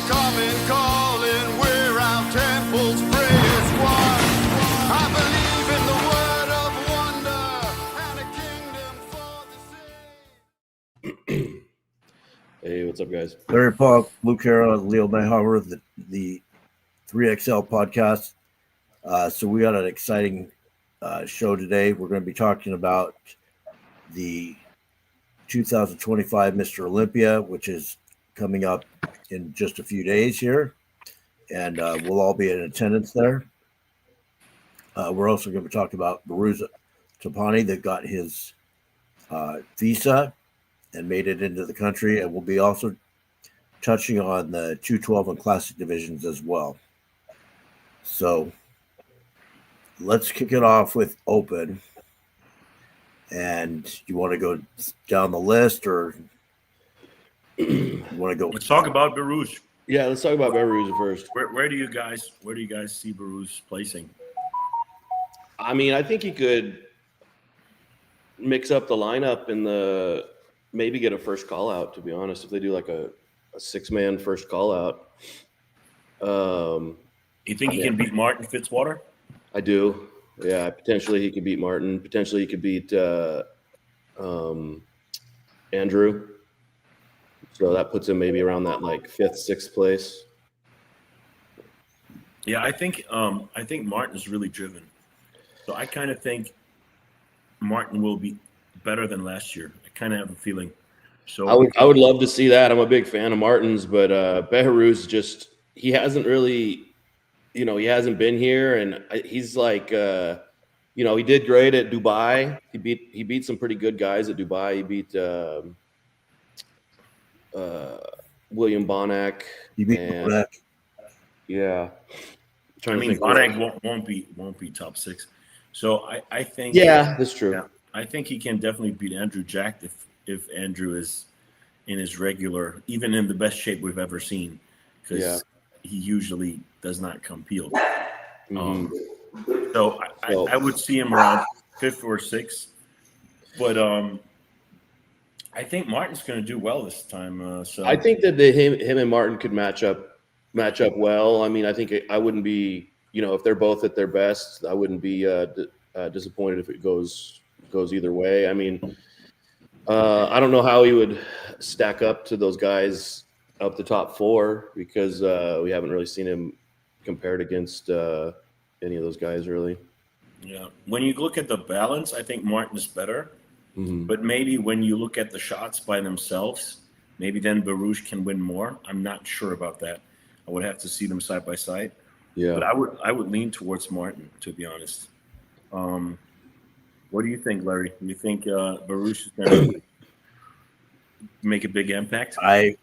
common calling, we're our temples, praise one. I believe in the word of wonder and a kingdom for the same. Hey, what's up, guys? Larry Pollock, Luke Carroll, Leo Mayrhofer, the 3XL podcast. So we got an exciting show today. We're going to be talking about the 2025 Mr. Olympia, which is coming up in just a few days here, and we'll all be in attendance there. We're also going to be talking about Behrooz Tabani that got his visa and made it into the country, and we'll be also touching on the 212 and classic divisions as well. So let's kick it off with open. And you want to go down the list, or you want to go? Let's talk about Behrooz. Yeah, let's talk about Behrooz first. Where do you guys see Behrooz placing? I mean, I think he could mix up the lineup and maybe get a first call out, to be honest, if they do like a 6-man first call out. You think he can beat Martin Fitzwater? I do. Yeah, potentially he could beat Martin. Potentially he could beat Andrew. So that puts him maybe around that like 5th, 6th place. Yeah, I think Martin's really driven. So I kind of think Martin will be better than last year. I kind of have a feeling. So I would love to see that. I'm a big fan of Martin's, but Behrooz he hasn't really, he hasn't been here, and he's like, he did great at Dubai. He beat some pretty good guys at Dubai. He beat William Bonac. You beat Bonac. Yeah. Bonac won't be top 6. So I think. Yeah, that's true. Yeah, I think he can definitely beat Andrew Jack if Andrew is in his regular, even in the best shape we've ever seen, because he usually does not come peeled. Mm-hmm. So I would see him around 5th or 6th, but I think Martin's going to do well this time. So I think that him and Martin could match up well. I mean, I think I wouldn't be, if they're both at their best, I wouldn't be disappointed if it goes either way. I mean, I don't know how he would stack up to those guys up the top 4, because we haven't really seen him compared against any of those guys, really. Yeah. When you look at the balance, I think Martin is better. Mm-hmm. But maybe when you look at the shots by themselves, maybe then Behrooz can win more. I'm not sure about that. I would have to see them side by side. Yeah. But I would lean towards Martin, to be honest. What do you think, Larry? Do you think Behrooz is going to make a big impact? I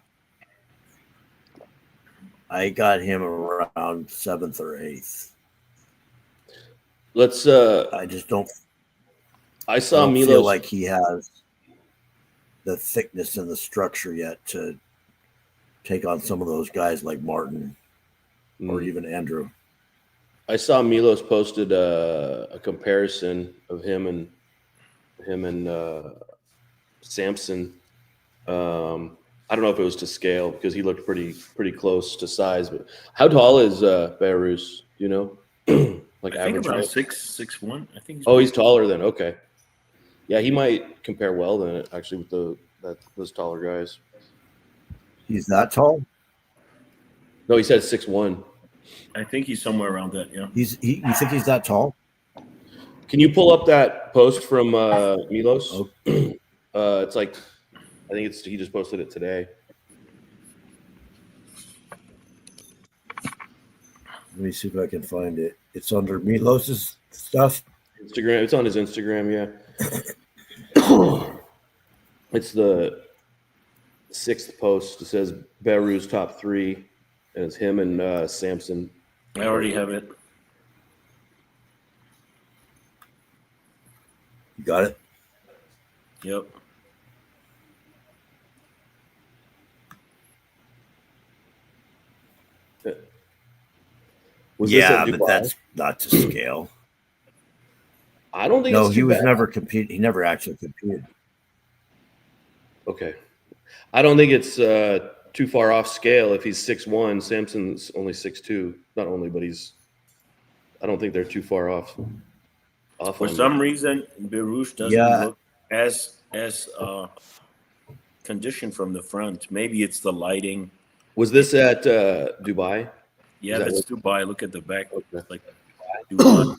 got him around 7th or 8th. Let's. I just don't. I saw don't Milos feel like he has the thickness and the structure yet to take on some of those guys like Martin or even Andrew. I saw Milos posted a comparison of him and Samson. I don't know if it was to scale, because he looked pretty close to size. But how tall is Behrooz? Do you know? Like I think average about height? 6'1". I think. He's taller then. Okay. Yeah, he might compare well then, actually, with those taller guys. He's that tall? No, he said 6'1". I think he's somewhere around that. Yeah. You think he's that tall? Can you pull up that post from Milos? Oh. It's like, I think he just posted it today. Let me see if I can find it. It's under Milos's stuff. Instagram. It's on his Instagram. Yeah. It's the 6th post. It says Behrooz top 3, and it's him and Samson. I already have it. You got it? Yep. But that's not to scale. I don't think. No, it's he too was bad. never compete. He never actually competed. Okay. I don't think it's too far off scale. If he's 6'1", Samson's only 6'2". Not only, but I don't think they're too far off. For some reason, Behrooz doesn't look as conditioned from the front. Maybe it's the lighting. Was this at Dubai? Yeah, that's Dubai. Look at the back. Okay. Like Dubai.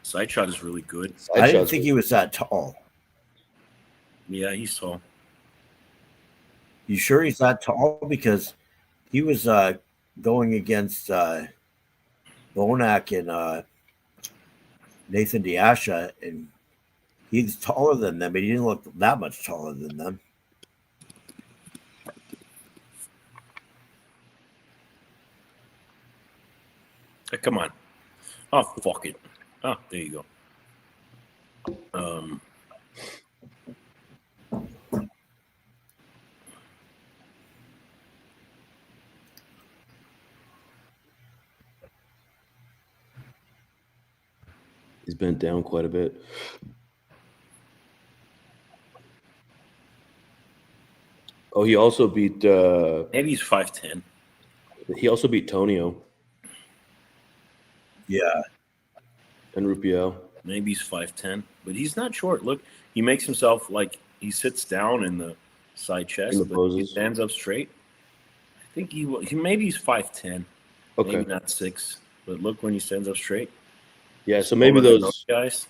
Side shot is really good. I didn't think he was that tall. Yeah, he's tall. You sure he's that tall? Because he was going against Bonac and Nathan Diasha, and he's taller than them, but he didn't look that much taller than them. Hey, come on. Oh, fuck it. Oh, there you go. He's bent down quite a bit. Oh, he also beat. Maybe he's 5'10". He also beat Tonio. Yeah. And Rubiel. Maybe he's 5'10", but he's not short. Look, he makes himself like he sits down in the side chest, but he stands up straight. I think he maybe he's 5'10". Okay. Maybe not 6, but look when he stands up straight. Yeah, so maybe those guys.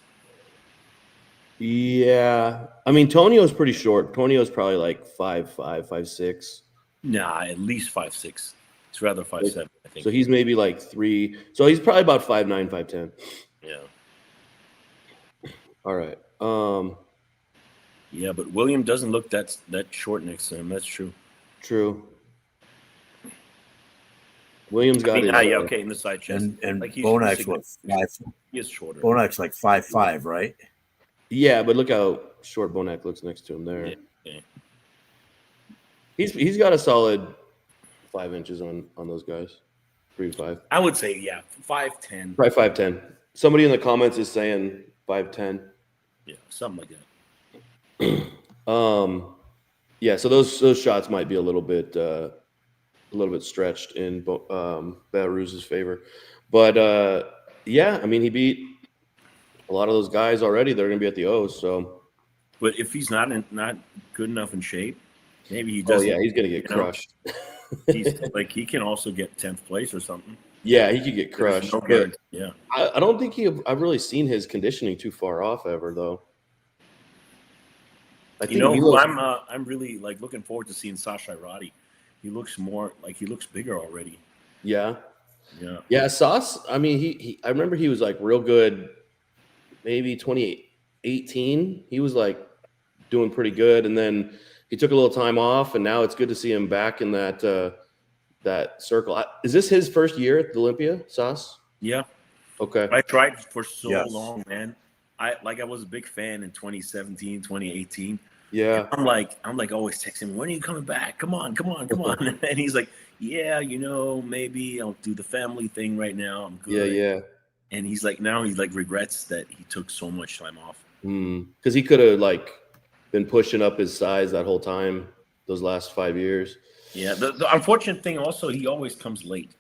Yeah, I mean Tonio's pretty short. Tonio's probably like 5'5", 5'6". Nah, at least 5'6". It's rather 5'7", I think. So he's maybe like 3. So he's probably about 5'9", 5'10". Yeah. All right. Yeah, but William doesn't look that short next to him. That's true. True. William's got it. Yeah, okay, in the side chest. And like Bonac's what? 5? He is shorter. Bonac's like 5'5", right? Yeah, but look how short Bonac looks next to him there. Yeah. He's got a solid 5 inches on those guys. 3 to 5. I would say 5'10". Probably 5'10". Somebody in the comments is saying 5'10". Yeah, something like that. Yeah, so those shots might be a little bit stretched in Behrouz's favor, but yeah, I mean he beat a lot of those guys already. They're going to be at the O's. So, but if he's not good enough in shape, maybe he doesn't. Oh yeah, he's going to get crushed. He's like he can also get 10th place or something. Yeah, he could get crushed. No yeah, I don't think I've really seen his conditioning too far off ever though. I think I'm really like looking forward to seeing Sasha Roddy. He looks more like he looks bigger already. Yeah. Yeah. Sauce. I mean, he I remember he was like real good. Maybe 2018, he was like doing pretty good, and then he took a little time off, and now it's good to see him back in that circle. Is this his first year at the Olympia, Sauce? Yeah. Okay. I tried for so long, man. I was a big fan in 2017, 2018. Yeah. And I'm like always texting him, when are you coming back? Come on. And he's like, yeah, maybe I'll do the family thing right now. I'm good. Yeah. And he's like, now he like regrets that he took so much time off. Because he could have like been pushing up his size that whole time, those last 5 years. Yeah. The unfortunate thing also, he always comes late.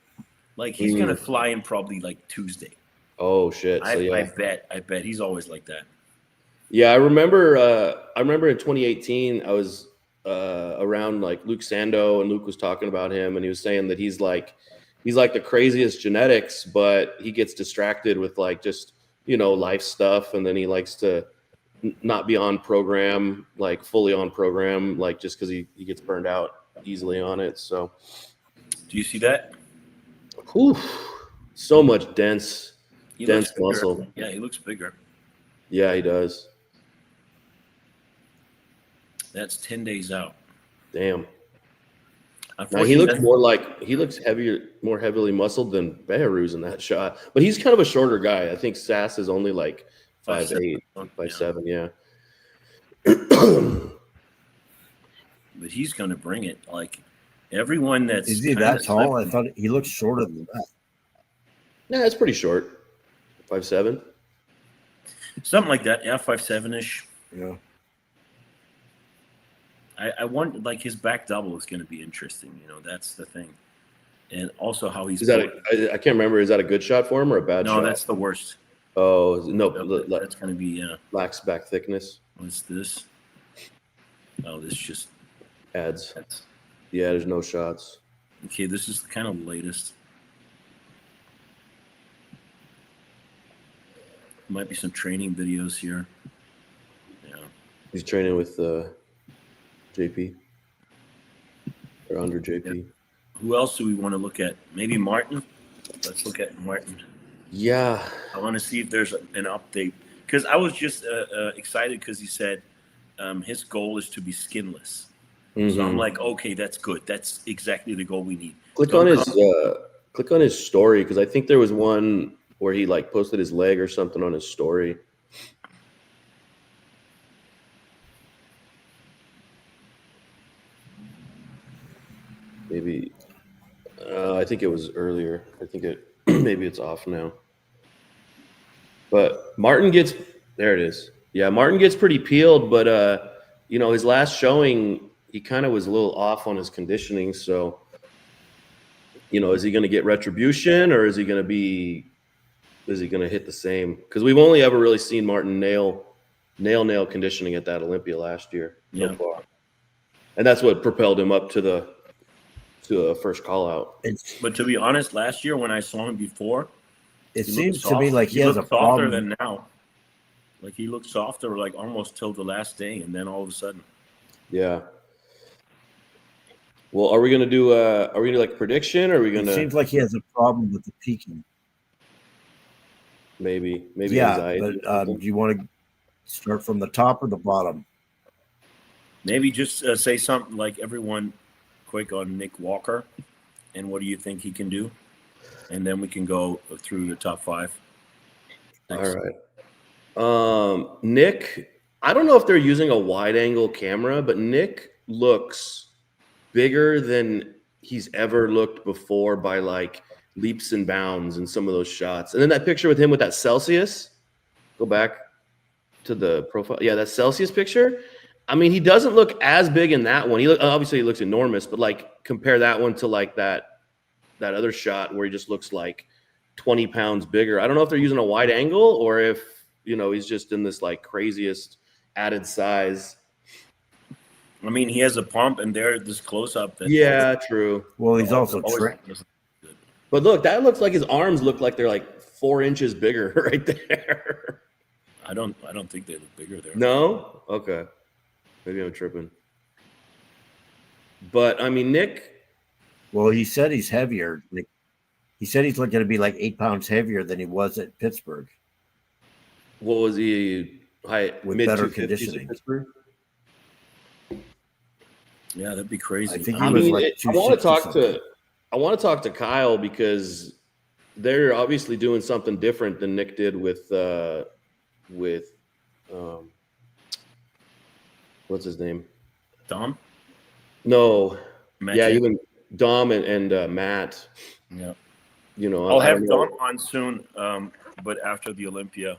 Like he's gonna fly in probably like Tuesday. Oh shit! So, I bet he's always like that. Yeah, I remember in 2018, I was around like Luke Sando, and Luke was talking about him, and he was saying that he's like the craziest genetics, but he gets distracted with like just life stuff, and then he likes to not be on program, like fully on program, like just because he gets burned out easily on it. So, do you see that? Whew, so much dense muscle. Yeah, he looks bigger. Yeah, he does. That's 10 days out. Damn. Now, he looks more heavily muscled than Behrooz in that shot. But he's kind of a shorter guy. I think Sass is only like 5'8", 5'7", yeah. But he's going to bring it. Like everyone that's is he that tall? I thought he looked shorter than that. Nah, it's pretty short. 5'7". Something like that. Yeah, 5'7" ish. Yeah. I want like his back double is going to be interesting. You know, that's the thing, and also how he's. Is that I can't remember. Is that a good shot for him or a bad shot? No, that's the worst. Oh no, that's going to be lax back thickness. What's this? Oh, this just adds. Yeah, there's no shots. Okay, this is kind of the latest. Might be some training videos here. Yeah. He's training with JP. Or under JP. Yeah. Who else do we want to look at? Maybe Martin? Let's look at Martin. Yeah. I want to see if there's an update. Because I was just excited because he said his goal is to be skinless. Mm-hmm. So I'm like, okay, that's good. That's exactly the goal we need. Click on his story, because I think there was one where he like posted his leg or something on his story. Maybe I think it was earlier. I think maybe it's off now. But Martin gets there. It is. Yeah, Martin gets pretty peeled, but you know, his last showing, he kind of was a little off on his conditioning. So, you know, is he going to get retribution, or is he going to hit the same? Because we've only ever really seen Martin nail conditioning at that Olympia last year so far, and that's what propelled him up to the first call out. But to be honest, last year when I saw him before, it seems to me like he has a softer problem than now. Like he looked softer, like almost till the last day, and then all of a sudden. Yeah. Well, are we gonna do like a prediction, or are we gonna? It seems like he has a problem with the peaking. Maybe. Yeah, anxiety. but do you want to start from the top or the bottom? Maybe just say something like everyone quick on Nick Walker, and what do you think he can do? And then we can go through the top 5. Thanks. All right. Nick, I don't know if they're using a wide angle camera, but Nick looks bigger than he's ever looked before by like leaps and bounds in some of those shots. And then that picture with him with that Celsius, go back to the profile. Yeah, that Celsius picture. I mean, he doesn't look as big in that one. Obviously he looks enormous, but like compare that one to like that other shot where he just looks like 20 pounds bigger. I don't know if they're using a wide angle or if, you know, he's just in this like craziest added size. I mean, he has a pump, and they're this close up. Yeah, true. Well, he's also But look, that looks like his arms look like they're like 4 inches bigger right there. I don't think they look bigger there. No? Okay. Maybe I'm tripping. But I mean, Nick. Well, he said he's heavier. Nick. He said he's going to be like 8 pounds heavier than he was at Pittsburgh. What was he? With better conditioning. Yeah, that'd be crazy. I think he was like I want to talk to Kyle, because they're obviously doing something different than Nick did with what's his name? Dom? No. Matt, yeah, even Dom and Matt. Yeah. You know, I'll have Dom on soon, but after the Olympia.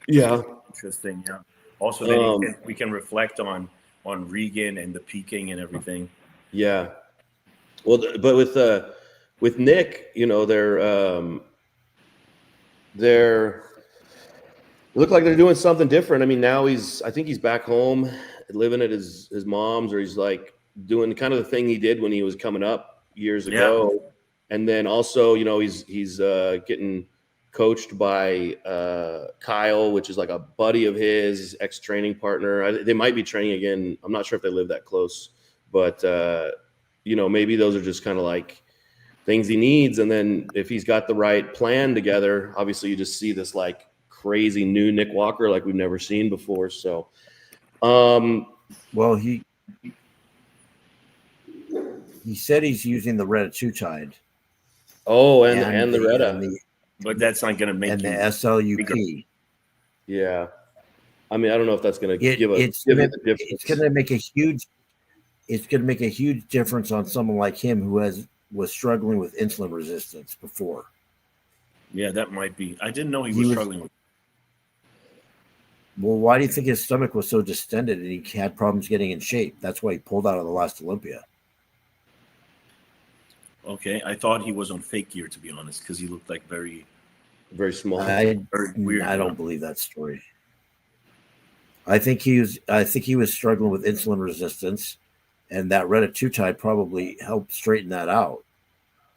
Yeah. Interesting. Yeah. Also, then we can reflect on Regan and the peaking and everything. Yeah. Well, but with Nick, you know, they're look like they're doing something different. I mean, now I think he's back home living at his mom's, or he's like doing kind of the thing he did when he was coming up years ago. Yeah. And then also, you know, he's getting coached by Kyle, which is like a buddy of his, ex-training partner. They might be training again. I'm not sure if they live that close, but you know, maybe those are just kind of like things he needs. And then if he's got the right plan together, obviously you just see this like crazy new Nick Walker like we've never seen before. So, well, he said he's using the Redditutide. Oh, and the Retta. But that's not going to make and the SLUP. Yeah, I mean, I don't know if that's going to give it the difference. It's going to make a huge. It's going to make a huge difference on someone like him who was struggling with insulin resistance before. Yeah, that might be. I didn't know he was struggling with. Well, why do you think his stomach was so distended and he had problems getting in shape? That's why he pulled out of the last Olympia. Okay, I thought he was on fake gear, to be honest, because he looked like very small. I weird. I don't believe that story. I think he was struggling with insulin resistance, and that Retatrutide probably helped straighten that out.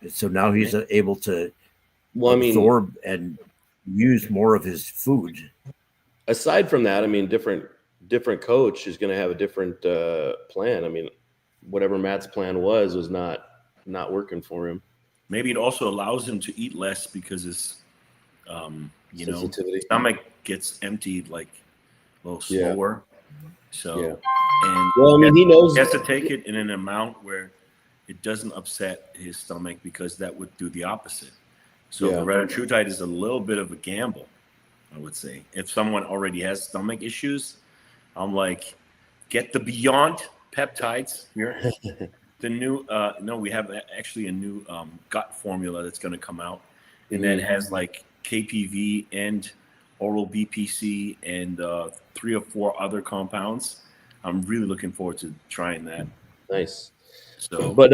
And so now he's able to absorb and use more of his food. Aside from that, I mean, different coach is going to have a different plan. I mean, whatever Matt's plan was not working for him. Maybe it also allows him to eat less because his stomach gets emptied like a little slower. So and well, I mean, he knows he has to take it in an amount where it doesn't upset his stomach, because that would do the opposite. So the Retatrutide is a little bit of a gamble, I would say. If someone already has stomach issues, I'm like, get the Beyond peptides here. The new we have actually a new gut formula that's going to come out, and that has like KPV and oral BPC and 3 or 4 other compounds. I'm really looking forward to trying that. Nice. So, but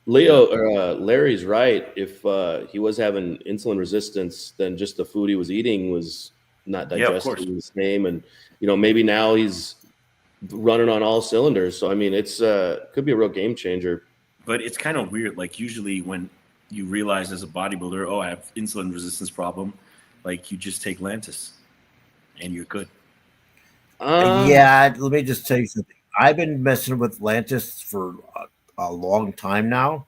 Larry's right. If he was having insulin resistance, then just the food he was eating was not digesting the same, and maybe now he's running on all cylinders. So I mean, it's could be a real game changer. But it's kind of weird. Like usually when you realize as a bodybuilder, oh, I have insulin resistance problem, like you just take Lantus and you're good. Let me just tell you something. I've been messing with Lantus for a long time now,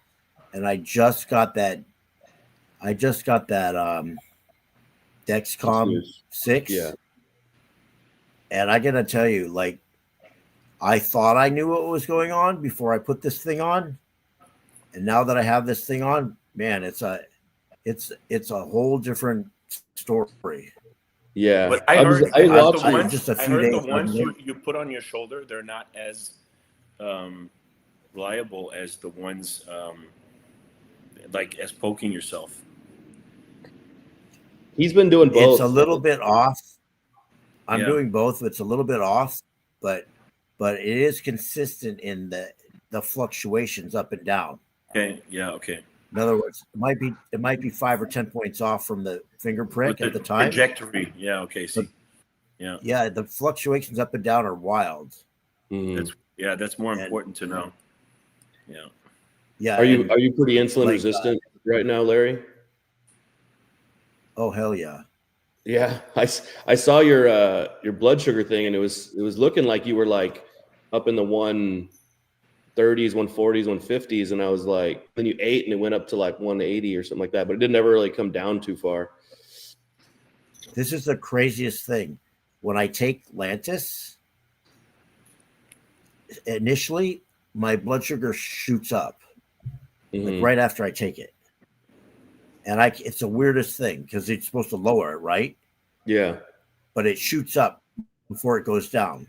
and I just got that Dexcom 6. Yeah. And I gotta tell you, like, I thought I knew what was going on before I put this thing on, and now that I have this thing on, man, it's a whole different story. Yeah, but I heard the ones you put on your shoulder, they're not as reliable as the ones like as poking yourself. He's been doing both. It's a little bit off. I'm doing both. It's a little bit off, but it is consistent in the fluctuations up and down. Okay. Yeah. Okay. In other words, it might be 5 or 10 points off from the finger prick at the time. Trajectory. Yeah. Okay. See. Yeah. The fluctuations up and down are wild. Mm-hmm. That's more important to know. Yeah. Yeah. Are you pretty insulin resistant right now, Larry? Oh hell yeah. Yeah, I saw your blood sugar thing, and it was looking like you were like up in the 130s, 140s, 150s, and I was like, then you ate and it went up to like 180 or something like that, but it didn't ever really come down too far. This is the craziest thing. When I take Lantus, initially my blood sugar shoots up like right after I take it. And it's the weirdest thing because it's supposed to lower it, right? Yeah. But it shoots up before it goes down.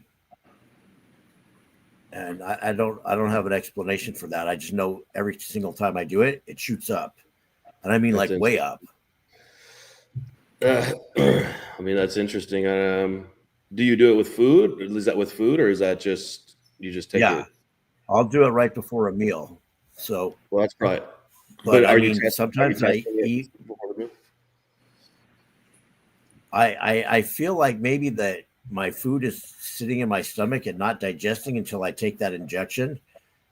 And I don't have an explanation for that. I just know every single time I do it, it shoots up. And I mean like way up. I mean, that's interesting. Do you do it with food? Is that with food, or is that just you just take it? I'll do it right before a meal. So well, that's probably. But I mean, sometimes I eat. I feel like maybe that my food is sitting in my stomach and not digesting until I take that injection,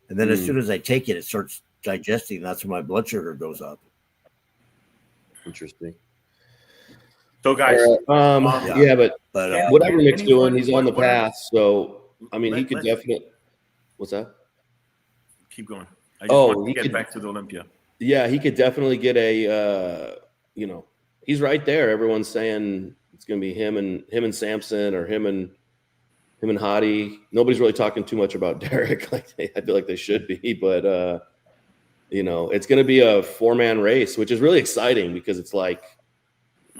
and then as soon as I take it, it starts digesting. That's when my blood sugar goes up. Interesting. So, guys, but whatever Nick's doing, he's on the path. So, I mean, he could definitely. What's that? Keep going. I just want to get back to the Olympia. Yeah, he could definitely get a, he's right there. Everyone's saying it's going to be him and Samson, or him and Hadi. Nobody's really talking too much about Derek. I feel like they should be, but it's going to be a 4-man race, which is really exciting because it's like,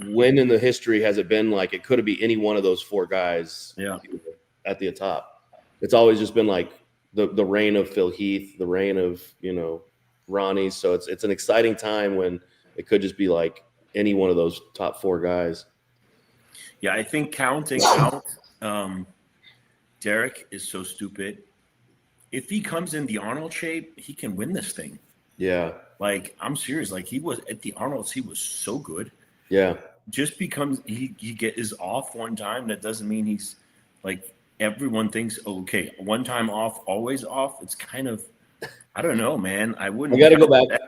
when in the history has it been like it could be any one of those 4 guys at the top? It's always just been like the reign of Phil Heath, the reign of, Ronnie. So it's an exciting time when it could just be like any one of those top 4 guys. Yeah, I think counting out Derek is so stupid. If he comes in the Arnold shape, he can win this thing. Yeah. Like, I'm serious. Like, he was at the Arnold's, he was so good. Yeah. Just because he is off one time, that doesn't mean he's like everyone thinks, oh, okay, one time off, always off. It's kind of, I don't know, man. I wouldn't. I got to go back.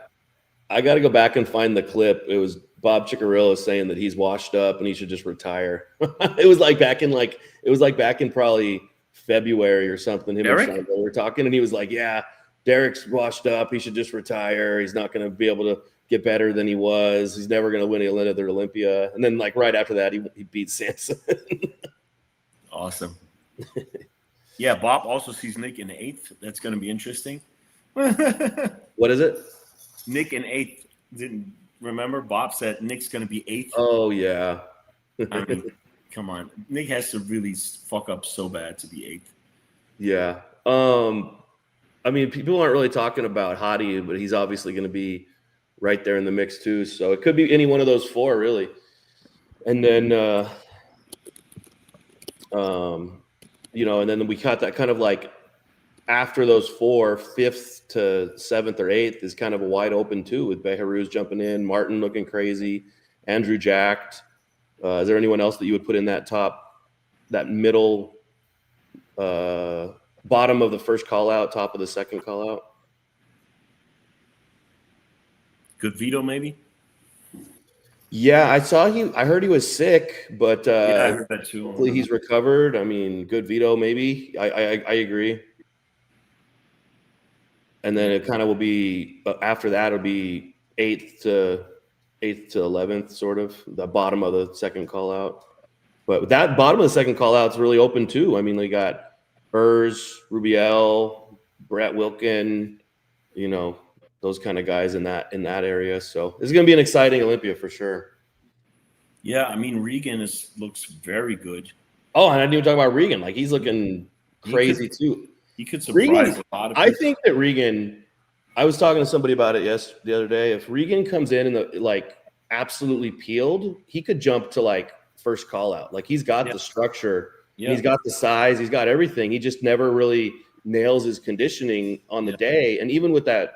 I got to go back and find the clip. It was Bob Ciccarello saying that he's washed up and he should just retire. It was like back in probably February or something. Him and Sean were talking, and he was like, "Yeah, Derek's washed up. He should just retire. He's not going to be able to get better than he was. He's never going to win another Olympia." And then, like right after that, he beat Samson. Awesome. Yeah, Bob also sees Nick in 8th. That's going to be interesting. What is it? Nick in 8th. Didn't remember? Bob said Nick's going to be 8th. Oh yeah. I mean, come on. Nick has to really fuck up so bad to be 8th. Yeah. I mean, people aren't really talking about Hadi, but he's obviously going to be right there in the mix too. So it could be any one of those 4, really. And then, you know, and then we got that kind of like after those 4, 5th to 7th or 8th is kind of a wide open too, with Behrooz jumping in, Martin looking crazy, Andrew jacked. Is there anyone else that you would put in that middle, bottom of the first call out, top of the second call out? Good Vito, maybe? Yeah, I heard he was sick, but Yeah, I heard that too. hopefully he's recovered. I mean, good Vito, maybe. I agree. And then it kind of will be after that. It'll be 8th to 11th, sort of the bottom of the second call out. But that bottom of the second call out is really open too. I mean, they got Behrooz, Rubiel, Brett Wilkin, you know, those kind of guys in that area. So it's going to be an exciting Olympia for sure. Yeah, I mean, Regan looks very good. Oh, and I didn't even talk about Regan. Like, he's looking crazy too. He could surprise a lot of people. I think that Regan, I was talking to somebody about it the other day. If Regan comes in and like absolutely peeled, he could jump to like first call out. Like, he's got the structure, he's got the size, he's got everything. He just never really nails his conditioning on the day. And even with that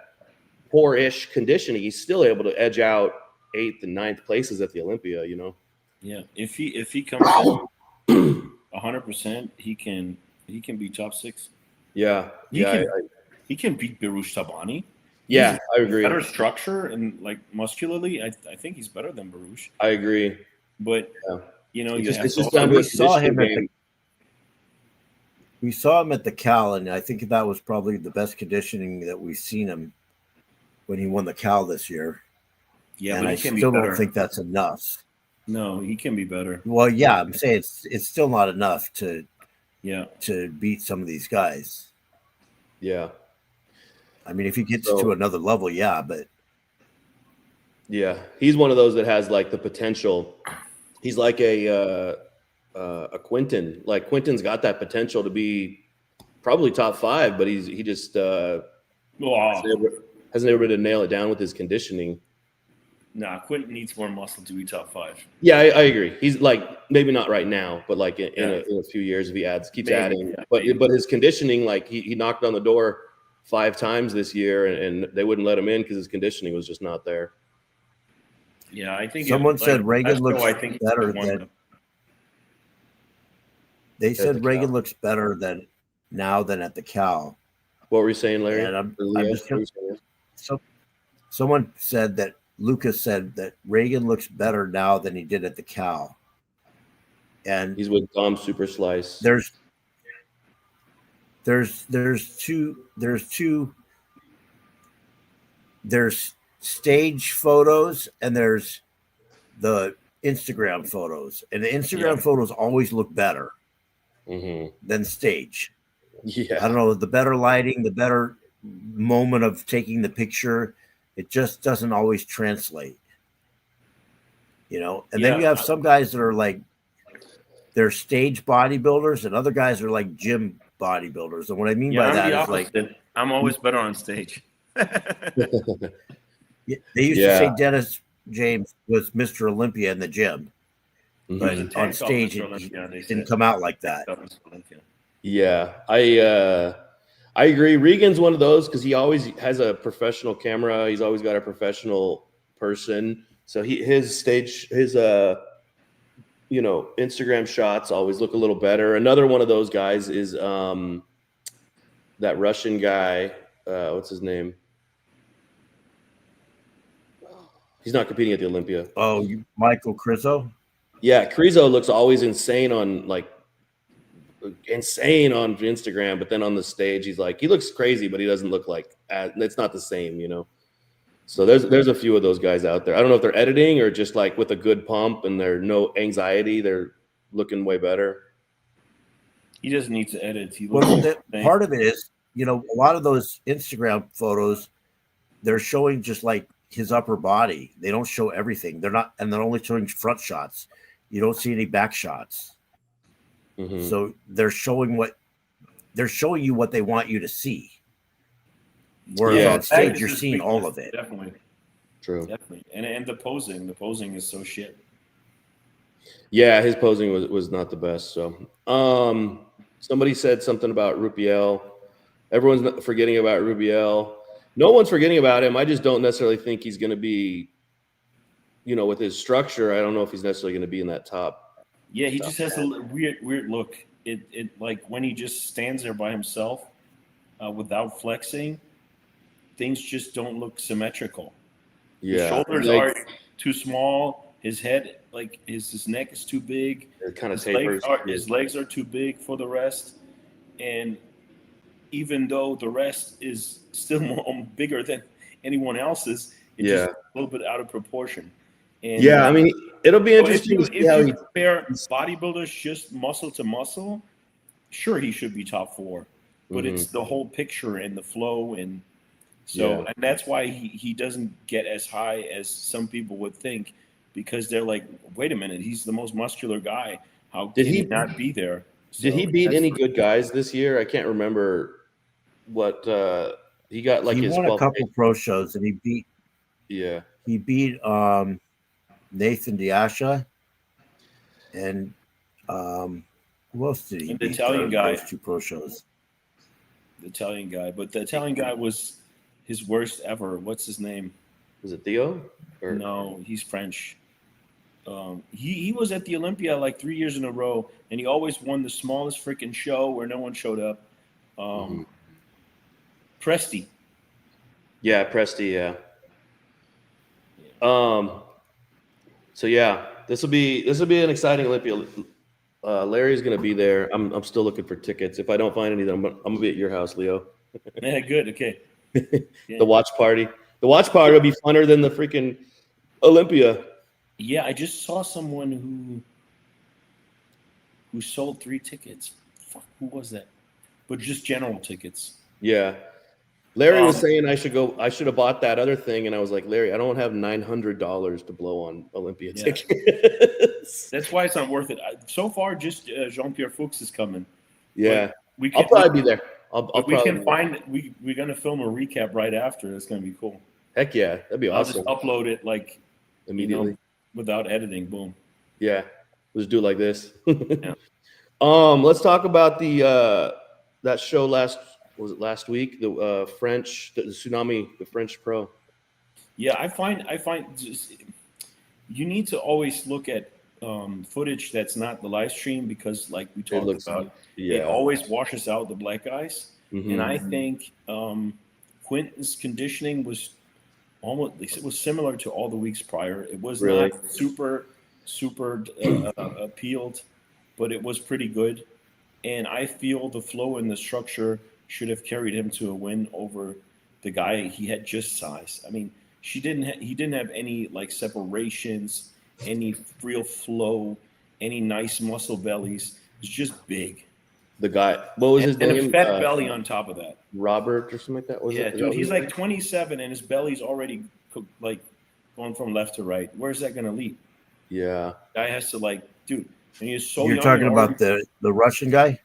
poor-ish conditioning, he's still able to edge out 8th and 9th places at the Olympia, you know? Yeah. If he comes in 100%, he can be top 6. Yeah. He can beat Behrooz Tabani. Yeah, I agree. Better structure and like muscularly, I think he's better than Behrooz. I agree. But you know, it's just down to we saw him at the Cal, and I think that was probably the best conditioning that we've seen him when he won the Cal this year. Yeah, and but I he can still be better. don't think that's enough. No, he can be better. Well, yeah, I'm saying it's still not enough to beat some of these guys. Yeah. I mean, if he gets to another level, yeah, but yeah, he's one of those that has like the potential. He's like a Quinton. Like, Quinton's got that potential to be probably top 5, but he just hasn't ever been to nail it down with his conditioning. Nah, Quinton needs more muscle to be top 5. Yeah, I agree. He's like, maybe not right now, but like in a few years if he keeps adding. But his conditioning, like he knocked on the door 5 times this year, and they wouldn't let him in because his conditioning was just not there. Yeah, I think someone said Reagan looks better than. They said Reagan looks better than at the Cal. What were you saying, Larry? And I'm just someone said that Lucas said that Reagan looks better now than he did at the Cal. And he's with Dom Super Slice. There's stage photos and there's the Instagram photos, and the Instagram photos always look better than stage. Yeah, I don't know, the better lighting, the better moment of taking the picture, it just doesn't always translate, you know. And then you have some guys that are like, they're stage bodybuilders, and other guys are like gym bodybuilders. And what I mean by that is like, I'm always better on stage. They used to say Dennis James was Mr. Olympia in the gym. Mhm. but He was a on tank top stage, for he Olympia, they didn't said. come out like that. Yeah, I agree. Regan's one of those because he always has a professional camera. He's always got a professional person. So his Instagram shots always look a little better. Another one of those guys is that Russian guy. What's his name? He's not competing at the Olympia. Oh, Michael Krizo? Yeah, Krizo looks always insane on Instagram, but then on the stage he looks crazy, but he doesn't look it's not the same, So there's a few of those guys out there. I don't know if they're editing or just like with a good pump and there's no anxiety, they're looking way better. He doesn't need to edit. Part of it is, a lot of those Instagram photos, they're showing just like his upper body. They don't show everything. They're only showing front shots. You don't see any back shots. Mm-hmm. So they're showing you what they want you to see. Whereas on stage, you're seeing all of it. Definitely. True. Definitely. And the posing is so shit. Yeah, his posing was not the best. So somebody said something about Rubiel. Everyone's forgetting about Rubiel. No one's forgetting about him. I just don't necessarily think he's going to be, with his structure. I don't know if he's necessarily going to be in that top. Yeah, he just has a weird look. It like when he just stands there by himself without flexing, things just don't look symmetrical. Yeah, his shoulders are too small. His head, his neck is too big. It kind of tapers. His legs are too big for the rest, and even though the rest is still bigger than anyone else's, it's just a little bit out of proportion. And I mean, it'll be interesting to see how if you compare bodybuilders just muscle to muscle, sure, he should be top 4. But it's the whole picture and the flow. And so and that's why he doesn't get as high as some people would think, because they're like, wait a minute, he's the most muscular guy. How can he not be there? Did he beat any good guys this year? I can't remember what he got. He won a couple pro shows, and he beat Nathan Diasha, and who else did he beat? The Italian guy. Those 2 pro shows. The Italian guy, but the Italian guy was his worst ever. What's his name? Was it Theo? No, he's French. He was at the Olympia like 3 years in a row, and he always won the smallest freaking show where no one showed up. Presti. Yeah, Presti. Yeah. So yeah, this will be an exciting Olympia. Larry's gonna be there. I'm still looking for tickets. If I don't find any, then I'm gonna be at your house, Leo. Yeah, good. Okay. The watch party. The watch party will be funner than the freaking Olympia. Yeah, I just saw someone who sold 3 tickets. Fuck, who was that? But just general tickets. Yeah. Larry was saying I should have bought that other thing, and I was like, Larry, I don't have $900 to blow on Olympia tickets. That's why it's not worth it. So far, just Jean-Pierre Fuchs is coming. Yeah, I'll probably be there. We're gonna film a recap right after. That's gonna be cool. Heck yeah, that'd be awesome. I'll just upload it immediately without editing. Boom. Yeah, let's do it like this. Yeah. Let's talk about that show last week? The French, the Tsunami, the French Pro. Yeah, I find just, you need to always look at footage that's not the live stream, because like we talked about, it always washes out the black guys. And I think Quinton's conditioning was similar to all the weeks prior. It was not super appealed, but it was pretty good. And I feel the flow and the structure should have carried him to a win over the guy he had just sized. I mean, he didn't have any separations, any real flow, any nice muscle bellies. It's just big. The guy, what was his name? And a fat belly on top of that. Robert or something like that. Dude, he's like 27 and his belly's already going from left to right. Where's that going to lead? Yeah. Guy has to dude. And he's so You're young. talking about the Russian guy?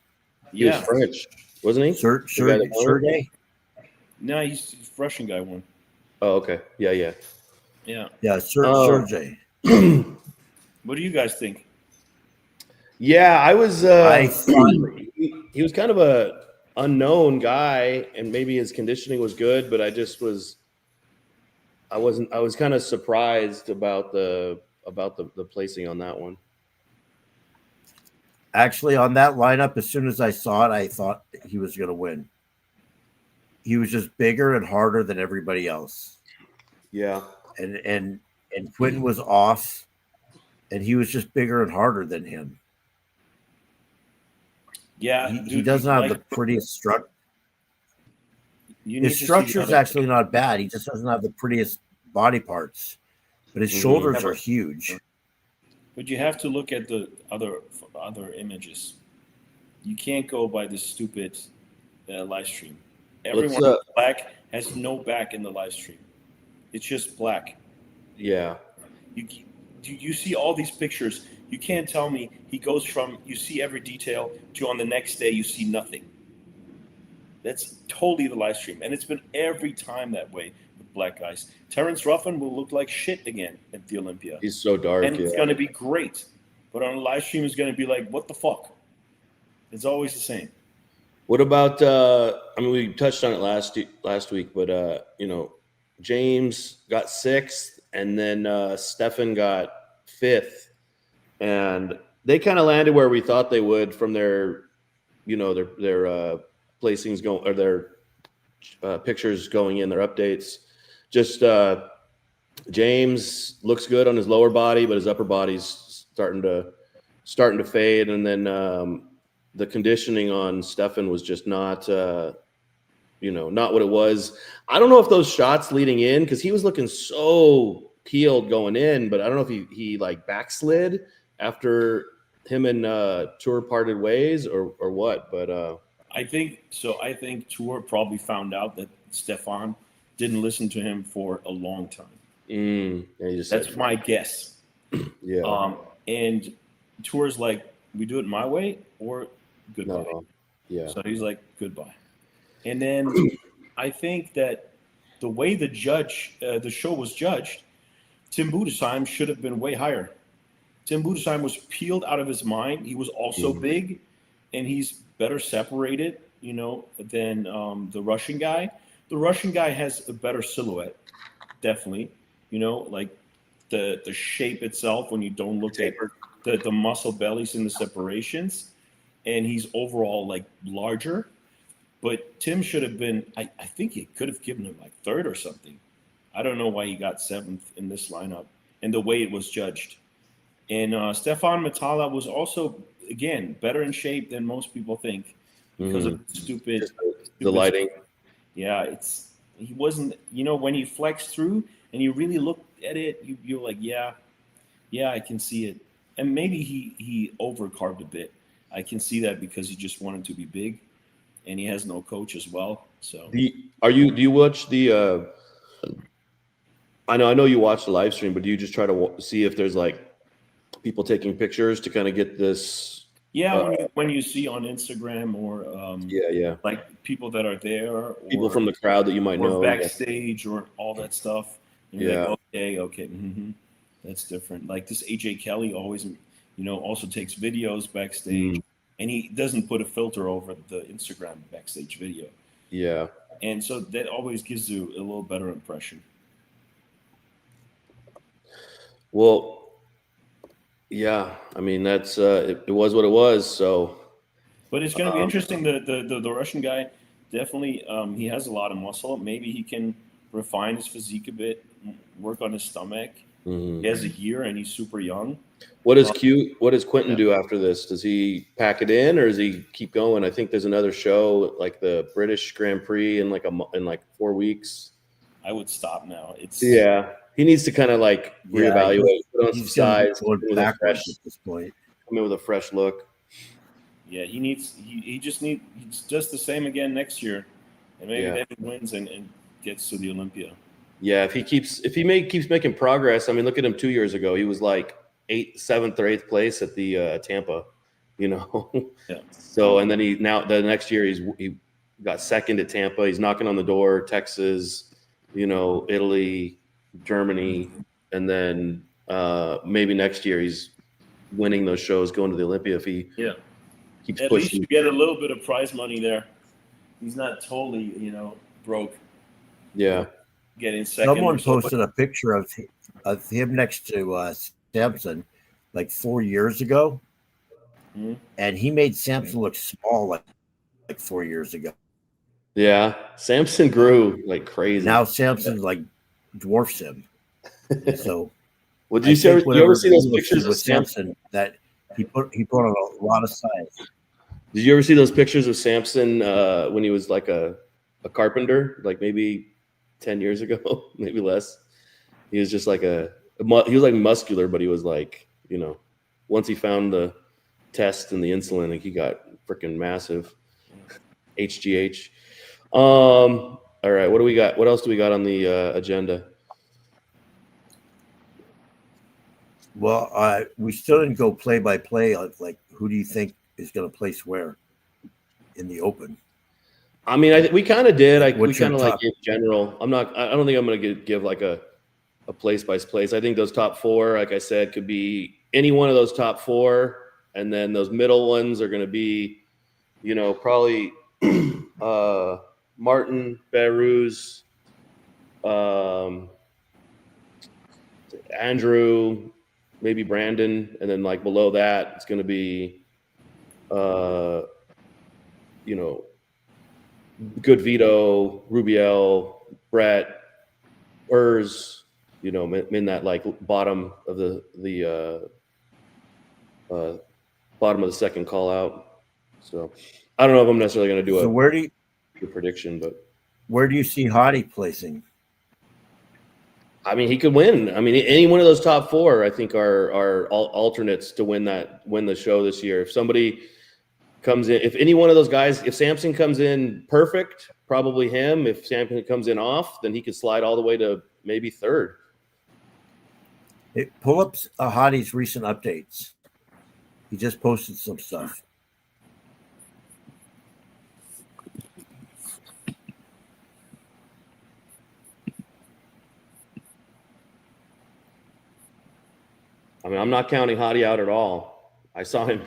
He was French, wasn't he? Sergey? No, he's Russian guy one. Oh, okay. Yeah. Yeah, Sergey. What do you guys think? Yeah, I was. I thought He was kind of a unknown guy, and maybe his conditioning was good, but I just was. I wasn't. I was kind of surprised about the placing on that one. actually on that lineup, as soon as I saw it, I thought he was going to win. He was just bigger and harder than everybody else. Yeah, and Quentin was off, and he was just bigger and harder than him. Yeah, he doesn't have the prettiest structure. His structure is actually not bad. He just doesn't have the prettiest body parts, but his shoulders are huge. But you have to look at the other images. You can't go by this stupid live stream. Everyone black has no back in the live stream. It's just black. Yeah. You see all these pictures. You can't tell me he goes from you see every detail to on the next day you see nothing. That's totally the live stream. And it's been every time that way with black guys. Terrence Ruffin will look like shit again at the Olympia. He's so dark. And it's going to be great. But on a live stream, it's going to be like, what the fuck? It's always the same. What about, I mean, we touched on it last week, but, James got 6th, and then Stefan got 5th. And they kind of landed where we thought they would from their placings going, or their pictures going in, their updates. Just James looks good on his lower body, but his upper body's starting to fade. And then the conditioning on Stefan was just not not what it was. I don't know if those shots leading in, because he was looking so peeled going in, but I don't know if he like backslid after him and Tour parted ways or what. But I think so. I think Tour probably found out that Stefan didn't listen to him for a long time. That's my guess. Yeah. And Tour's like, we do it my way or goodbye. No. Yeah. So he's like, goodbye. And then I think that the way the show was judged, Tim Budesheim should have been way higher. Tim Budesheim was peeled out of his mind. He was also big, and he's better separated, than the Russian guy. The Russian guy has a better silhouette, definitely. Like the shape itself when you don't look at the muscle bellies and the separations, and he's overall like larger. But Tim should have been, I think he could have given him like 3rd or something. I don't know why he got 7th in this lineup and the way it was judged. And Stefan Matala was also, again, better in shape than most people think because of stupid the lighting. Yeah, he wasn't, when he flexed through and you really looked at it, you're like, yeah, I can see it. And maybe he overcarved a bit. I can see that because he just wanted to be big. And he has no coach as well. So do you watch the I know you watch the live stream, but do you just try to see if there's like people taking pictures to kind of get this? Yeah, when you see on Instagram or like people that are there, or people from the crowd that you might know, backstage or all that stuff. And you're like, okay, that's different. Like this AJ Kelly always, also takes videos backstage. And he doesn't put a filter over the Instagram backstage video. Yeah. And so that always gives you a little better impression. Well, yeah. I mean, that's it was what it was. So, but it's going to be interesting. The Russian guy definitely he has a lot of muscle. Maybe he can refine his physique a bit, work on his stomach. He has a year and he's super young. What does Quentin do after this? Does he pack it in or does he keep going? I think there's another show like the British Grand Prix in like 4 weeks. I would stop now. He needs to kind of like reevaluate, put on some size, at this point. Come in with a fresh look. Yeah, he's just the same again next year, and maybe then he wins and gets to the Olympia. Yeah, if he keeps making progress. I mean, look at him 2 years ago. He was like 7th or 8th place at the Tampa, Yeah. So and then the next year he got 2nd at Tampa. He's knocking on the door, Texas, Italy, Germany, and then maybe next year he's winning those shows, going to the Olympia if he keeps At pushing. least you get a little bit of prize money there. He's not totally, broke. Yeah. Getting second. Someone posted a picture of him next to Samson like 4 years ago, and he made Samson look small like 4 years ago. Yeah, Samson grew like crazy. Now Samson like dwarfs him. So, well, you ever see those pictures of Samson that he put on a lot of size? Did you ever see those pictures of Samson when he was like a carpenter, like maybe 10 years ago, maybe less? He was just like he was like muscular, but he was like, once he found the test and the insulin, like he got freaking massive. HGH. All right, what do we got? What else do we got on the agenda? Well, we still didn't go play by play. Like, who do you think is going to place where in the Open? I mean, we kind of did. We What's your kind of like top? in general. I don't think I'm going to give like a place by place. I think those top four, like I said, could be any one of those top four, and then those middle ones are going to be, probably Martin, Behrooz, Andrew, maybe Brandon, and then like below that, it's going to be, Good Vito, Rubiel, Brett, Urs, in that like bottom of the bottom of the second call out. So I don't know if I'm necessarily going to do a prediction, but where do you see Hadi placing? I mean, he could win. I mean, any one of those top four, I think, are alternates to win the show this year. If somebody comes in, if any one of those guys, if Samson comes in perfect, probably him. If Samson comes in off, then he could slide all the way to maybe third. Pull up Hadi's recent updates. He just posted some stuff. I mean, I'm not counting Hadi out at all. I saw him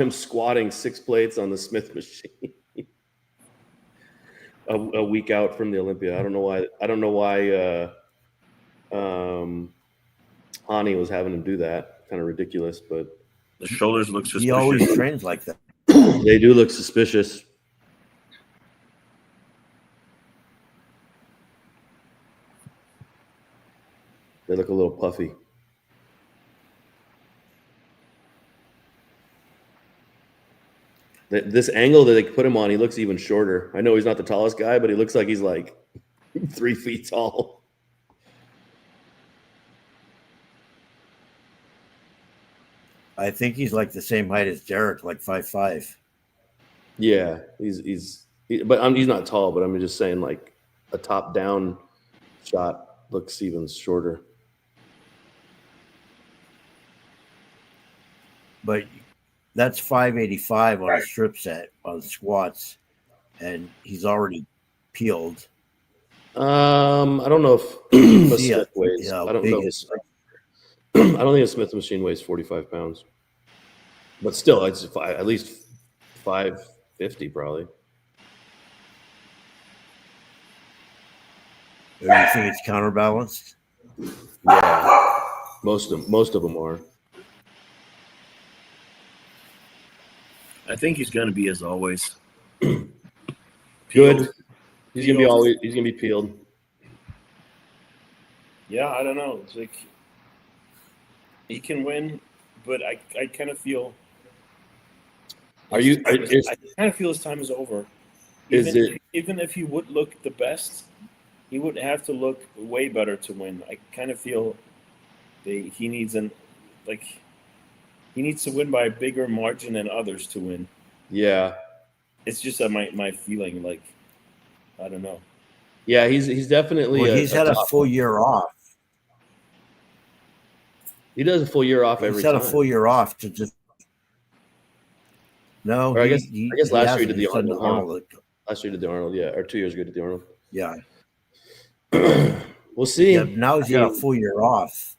squatting 6 plates on the Smith machine a week out from the Olympia. I don't know why Hani was having him do that. Kind of ridiculous, but the shoulders look suspicious. He always trains like that. They do look suspicious. They look a little puffy. This angle that they put him on, he looks even shorter. I know he's not the tallest guy, but he looks like he's like 3 feet tall. I think he's like the same height as Derek, like 5'5". Yeah, he's not tall, but I'm just saying like a top down shot looks even shorter. But that's 585 on a strip set on squats, and he's already peeled. I don't know if a Smith weighs. Yeah, I don't know. I don't think a Smith machine weighs 45 pounds, but still, it's at least 550 probably. Do you think it's counterbalanced? Yeah, most of them are. I think he's going to be, as always, Good. He's Peeled. gonna be peeled. Yeah, I don't know. It's like he can win, but I kind of feel. I kind of feel his time is over. Even if he would look the best, he would have to look way better to win. I kind of feel he needs to win by a bigger margin than others to win. Yeah. It's just my feeling. Like, I don't know. Yeah, he's definitely. Well, he's had a full year off. He does a full year off every time. He's had a full year off to just. No, I guess last year he did the Arnold. Huh? Last year he did the Arnold, yeah, or 2 years ago he did the Arnold. Yeah. We'll see. Yeah, now he's got a full year off.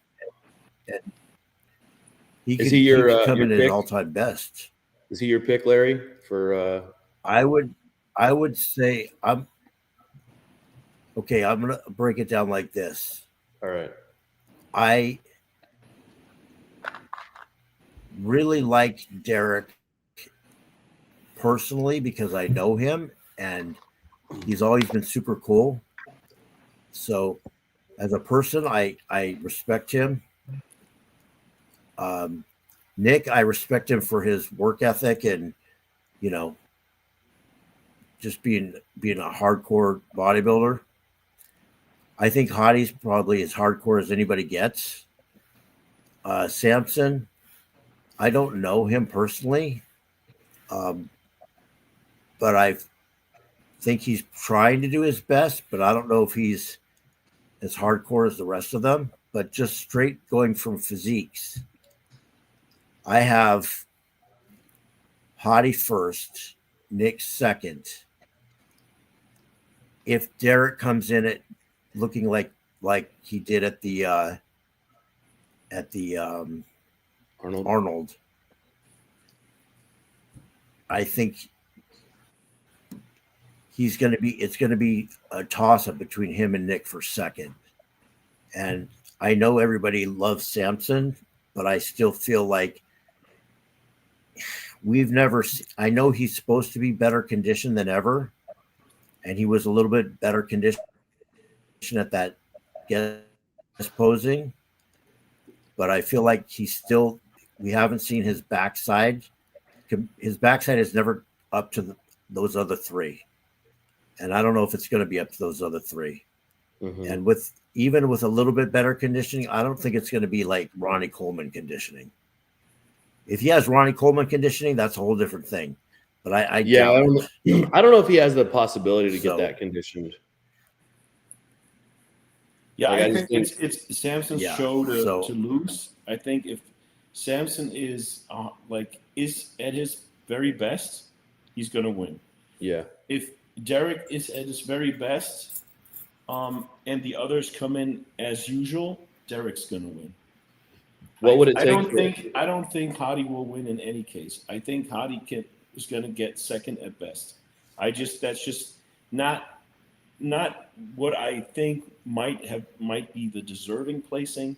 Is he your come in pick? his all-time best. Is he your pick, Larry? For I would say I'm gonna break it down like this. all right. I really like Derek personally because I know him and he's always been super cool. So as a person, I respect him. Nick, I respect him for his work ethic and, you know, just being a hardcore bodybuilder. I think Hadi's probably as hardcore as anybody gets. Samson, I don't know him personally, but I think he's trying to do his best, but I don't know if he's as hardcore as the rest of them. But just straight going from physiques, I have Hadi first, Nick second. If Derek comes in at looking like he did at the Arnold, I think it's going to be a toss up between him and Nick for second. And I know everybody loves Samson, but I still feel like I know he's supposed to be better conditioned than ever. And he was a little bit better conditioned at that guest posing. But I feel like we haven't seen his backside. His backside is never up to those other three. And I don't know if it's going to be up to those other three. Mm-hmm. And even with a little bit better conditioning, I don't think it's going to be like Ronnie Coleman conditioning. If he has Ronnie Coleman conditioning, that's a whole different thing. But I don't know if he has the possibility to get that conditioned. Yeah, like, I think it's Samson's show to lose. I think if Samson is at his very best, he's going to win. Yeah. If Derek is at his very best, and the others come in as usual, Derek's going to win. What would it take? I don't think Hadi will win in any case. I think Hadi is going to get second at best. That's just not what I think might be the deserving placing,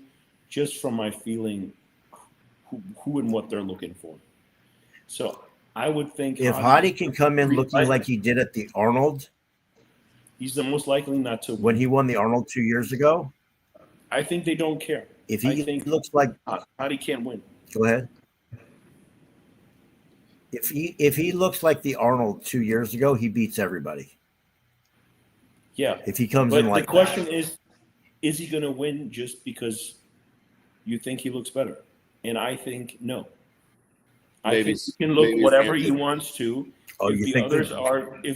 just from my feeling who and what they're looking for. So I would think if Hadi can come in looking like he did at the Arnold, he's the most likely not to win. When he won the Arnold 2 years ago, I think they don't care. If he looks like Hadi can't win. Go ahead. If he looks like the Arnold 2 years ago, he beats everybody. Yeah. If he comes in like the question is he going to win just because you think he looks better? And I think no. I think he can look whatever he wants to. If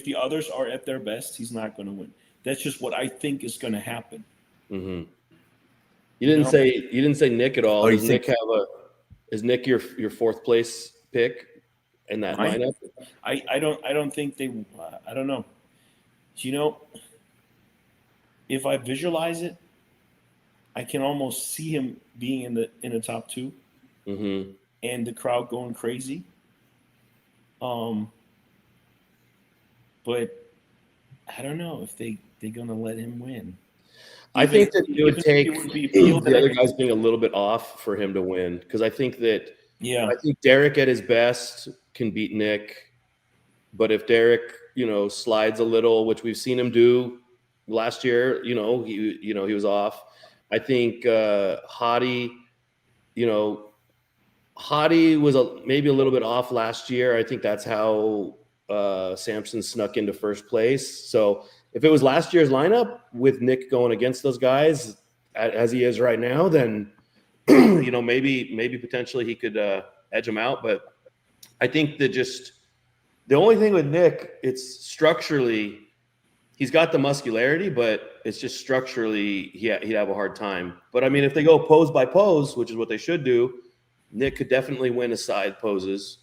the others are at their best, he's not going to win. That's just what I think is going to happen. Mm-hmm. You didn't say Nick at all. Is Nick your fourth place pick in that lineup? I don't think they. I don't know. You know, if I visualize it, I can almost see him being in the top two, mm-hmm. and the crowd going crazy. But I don't know if they're gonna let him win. I think that it would take the other guys being a little bit off for him to win, because I think that I think Derek at his best can beat Nick, but if Derek slides a little, which we've seen him do last year, he was off. I think Hadi was maybe a little bit off last year. I think that's how Samson snuck into first place. So if it was last year's lineup with Nick going against those guys as he is right now, then maybe potentially he could edge him out. But I think that just the only thing with Nick, it's structurally he's got the muscularity, but it's just structurally he'd have a hard time. But I mean, if they go pose by pose, which is what they should do, Nick could definitely win a side poses.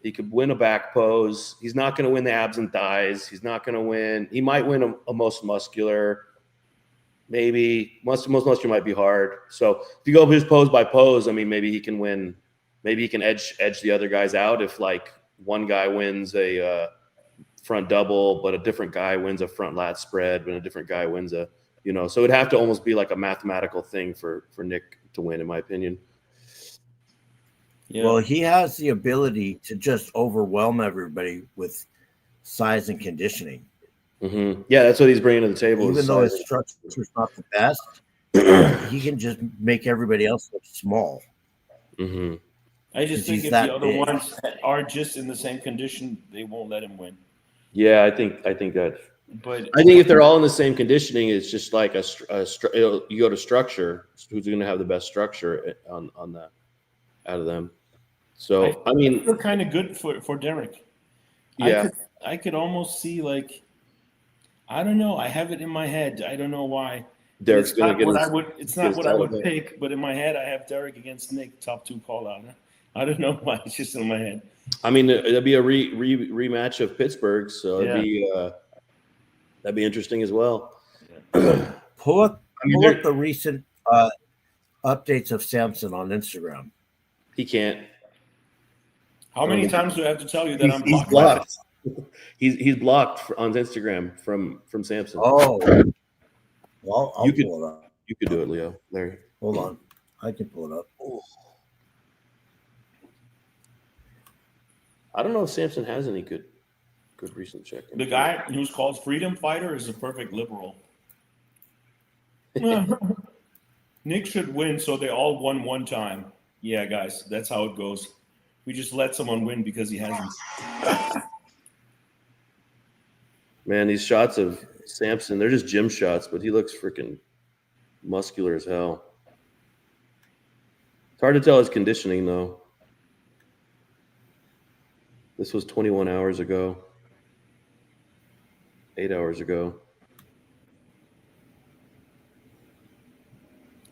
He could win a back pose. He's not going to win the abs and thighs. He's not going to win. He might win a most muscular. Maybe most muscular might be hard. So if you go just pose by pose, I mean, maybe he can win maybe he can edge the other guys out if like one guy wins a front double, but a different guy wins a front lat spread, and a different guy wins a, so it'd have to almost be like a mathematical thing for Nick to win, in my opinion. Yeah. Well, he has the ability to just overwhelm everybody with size and conditioning. Mm-hmm. Yeah, that's what he's bringing to the table. Even though his structure is not the best, he can just make everybody else look small. Mm-hmm. I just think if the other ones are just in the same condition, they won't let him win. Yeah, I think that. But I think if they're all in the same conditioning, it's just like you go to structure. Who's going to have the best structure on that out of them? So I mean, they're kind of good for Derek. Yeah, I could almost see like, I don't know. I have it in my head. I don't know why. Derek's going to get. It's not what I would pick, but in my head, I have Derek against Nick, top 2 call out. I don't know why. It's just in my head. I mean, it'd be a rematch of Pittsburgh, so that'd be interesting as well. Yeah. Pull up the recent updates of Samson on Instagram. He can't. How many times do I have to tell you that I'm blocked? He's blocked. He's blocked on Instagram from Samson. Oh, well, I'll pull it up. You could do it, Leo. Larry, hold on, I can pull it up. Oh. I don't know if Samson has any good recent check. The guy who's called Freedom Fighter is a perfect liberal. Nick should win, so they all won one time. Yeah, guys, that's how it goes. We just let someone win because he hasn't. Man, these shots of Samson, they're just gym shots, but he looks freaking muscular as hell. It's hard to tell his conditioning, though. This was 21 hours ago. 8 hours ago.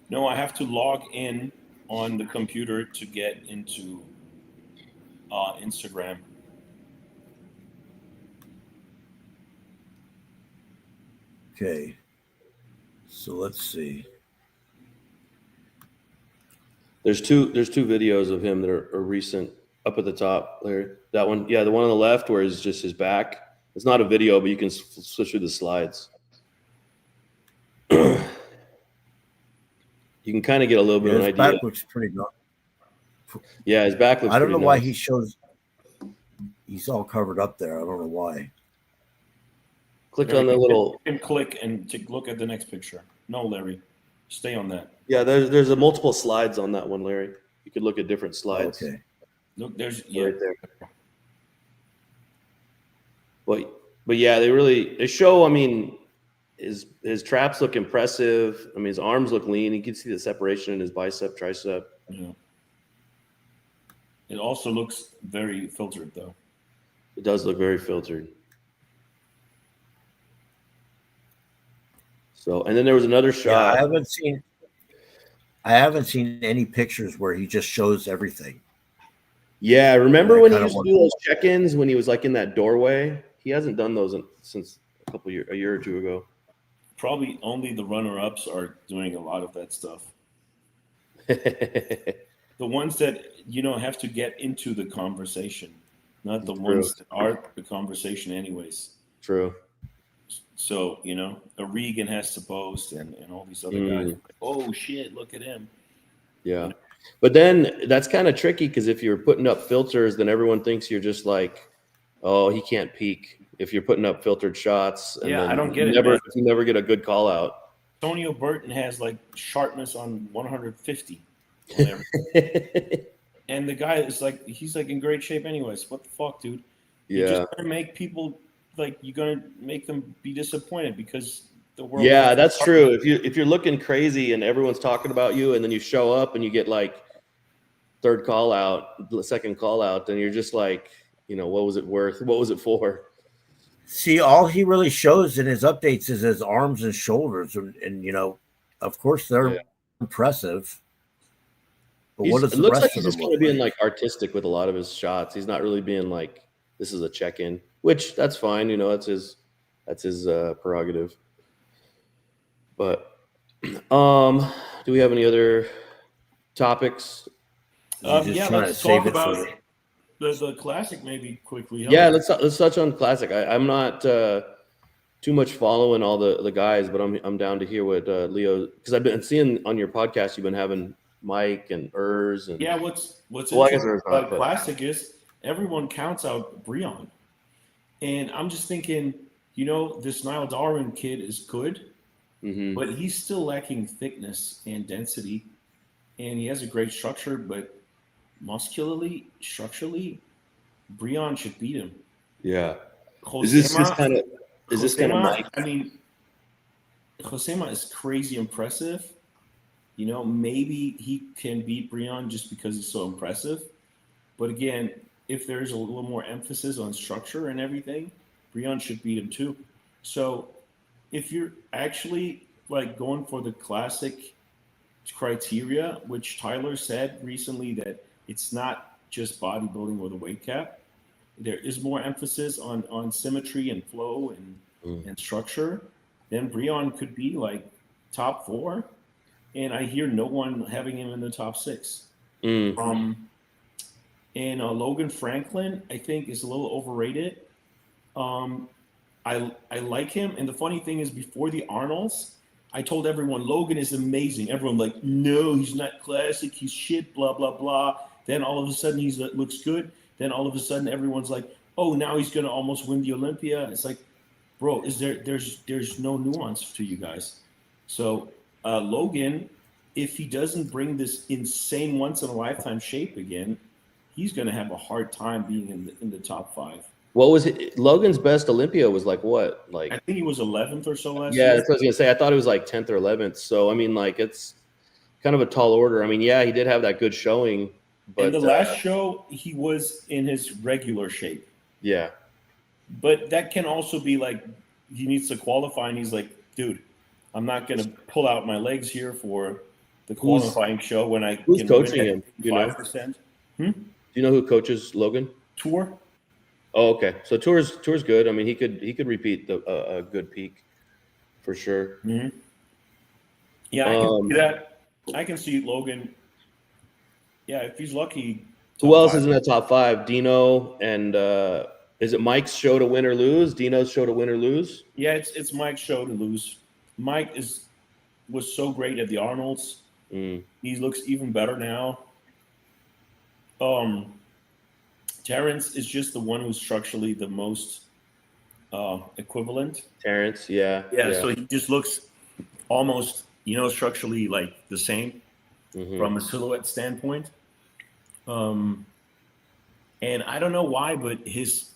No, I have to log in on the computer to get into Instagram. Okay. So let's see. There's two videos of him that are recent. Up at the top, Larry. That one, yeah, the one on the left where it's just his back. It's not a video, but you can switch through the slides. You can kind of get a little bit of an idea. His back looks pretty good. Yeah, his back looks. I don't know why he shows. He's all covered up there. I don't know why. Click on the little. You can click and take a look at the next picture. No, Larry, stay on that. Yeah, there's a multiple slides on that one, Larry. You could look at different slides. Okay. Look, there's right there. But yeah, they show. I mean, his traps look impressive. I mean, his arms look lean. You can see the separation in his bicep, tricep. Yeah. It also looks very filtered, though. It does look very filtered. So, and then there was another shot. Yeah, I haven't seen any pictures where he just shows everything. Yeah, remember when he used to do those check-ins when he was like in that doorway? He hasn't done those since a year or two ago. Probably only the runner-ups are doing a lot of that stuff. The ones that have to get into the conversation, not the ones that are the conversation anyways. True. So a Regan has to post and all these other guys. Like, oh shit! Look at him. Yeah. But then that's kind of tricky because if you're putting up filters, then everyone thinks you're just like, oh, he can't peak. If you're putting up filtered shots, and I don't get it. You never get a good call out. Antonio Burton has like sharpness on 150, and the guy is like, he's like in great shape anyways. What the fuck, dude? You're just gonna make people you're gonna make them be disappointed because. Yeah, that's true. If you're looking crazy and everyone's talking about you, and then you show up and you get like third call out, second call out, then you're just like, what was it worth? What was it for? See, all he really shows in his updates is his arms and shoulders, and of course they're impressive. But what does it the looks rest like he's of just kind of being like artistic with a lot of his shots. He's not really being like, this is a check-in, which that's fine. That's his prerogative. But do we have any other topics? You're just Yeah, trying to let's save talk it about for the classic maybe quickly. Huh? Yeah, let's touch on classic. I'm not too much following all the guys, but I'm down to hear what Leo, because I've been seeing on your podcast you've been having Mike and Urs and Yeah, what's well, I guess interesting Urs about not, but classic is everyone counts out Breon, and I'm just thinking, this Niall Darwin kid is good, mhm. but he's still lacking thickness and density, and he has a great structure, but muscularly, structurally, Breon should beat him. Yeah. Is this Josema, kind of Mike? I mean, Josema is crazy impressive. Maybe he can beat Breon just because he's so impressive. But again, if there's a little more emphasis on structure and everything, Breon should beat him too. So if you're actually like going for the classic criteria, which Tyler said recently that it's not just bodybuilding with a weight cap, there is more emphasis on symmetry and flow and structure, then Breon could be like top 4. And I hear no one having him in the top 6. And Logan Franklin, I think, is a little overrated. I like him. And the funny thing is, before the Arnolds, I told everyone Logan is amazing. Everyone like, no, he's not classic. He's shit, blah, blah, blah. Then all of a sudden he looks good. Then all of a sudden everyone's like, oh, now he's going to almost win the Olympia. It's like, bro, there's no nuance to you guys. So Logan, if he doesn't bring this insane once-in-a-lifetime shape again, he's going to have a hard time being in the top 5. What was it? Logan's best Olympia was like what? Like I think he was 11th or so last yeah, year. that's what I was gonna say. I thought it was like 10th or 11th. So I mean, like it's kind of a tall order. I mean, yeah, he did have that good showing, but in the last show, he was in his regular shape. Yeah. But that can also be like he needs to qualify, and he's like, dude, I'm not going to pull out my legs here for the qualifying show when I who's can coaching win him? at You know? 5%. Do you know who coaches Logan? Tour. Oh, okay. So Tour's good. I mean, he could repeat a good peak for sure. Mm-hmm. Yeah, I can see that. I can see Logan. Yeah, if he's lucky. Who else is in the top 5? Dino and is it Mike's show to win or lose? Dino's show to win or lose? Yeah, it's Mike's show to lose. Mike was so great at the Arnolds. He looks even better now. Terrence is just the one who's structurally the most equivalent. Terrence, yeah. So he just looks almost, structurally like the same from a silhouette standpoint. And I don't know why, but his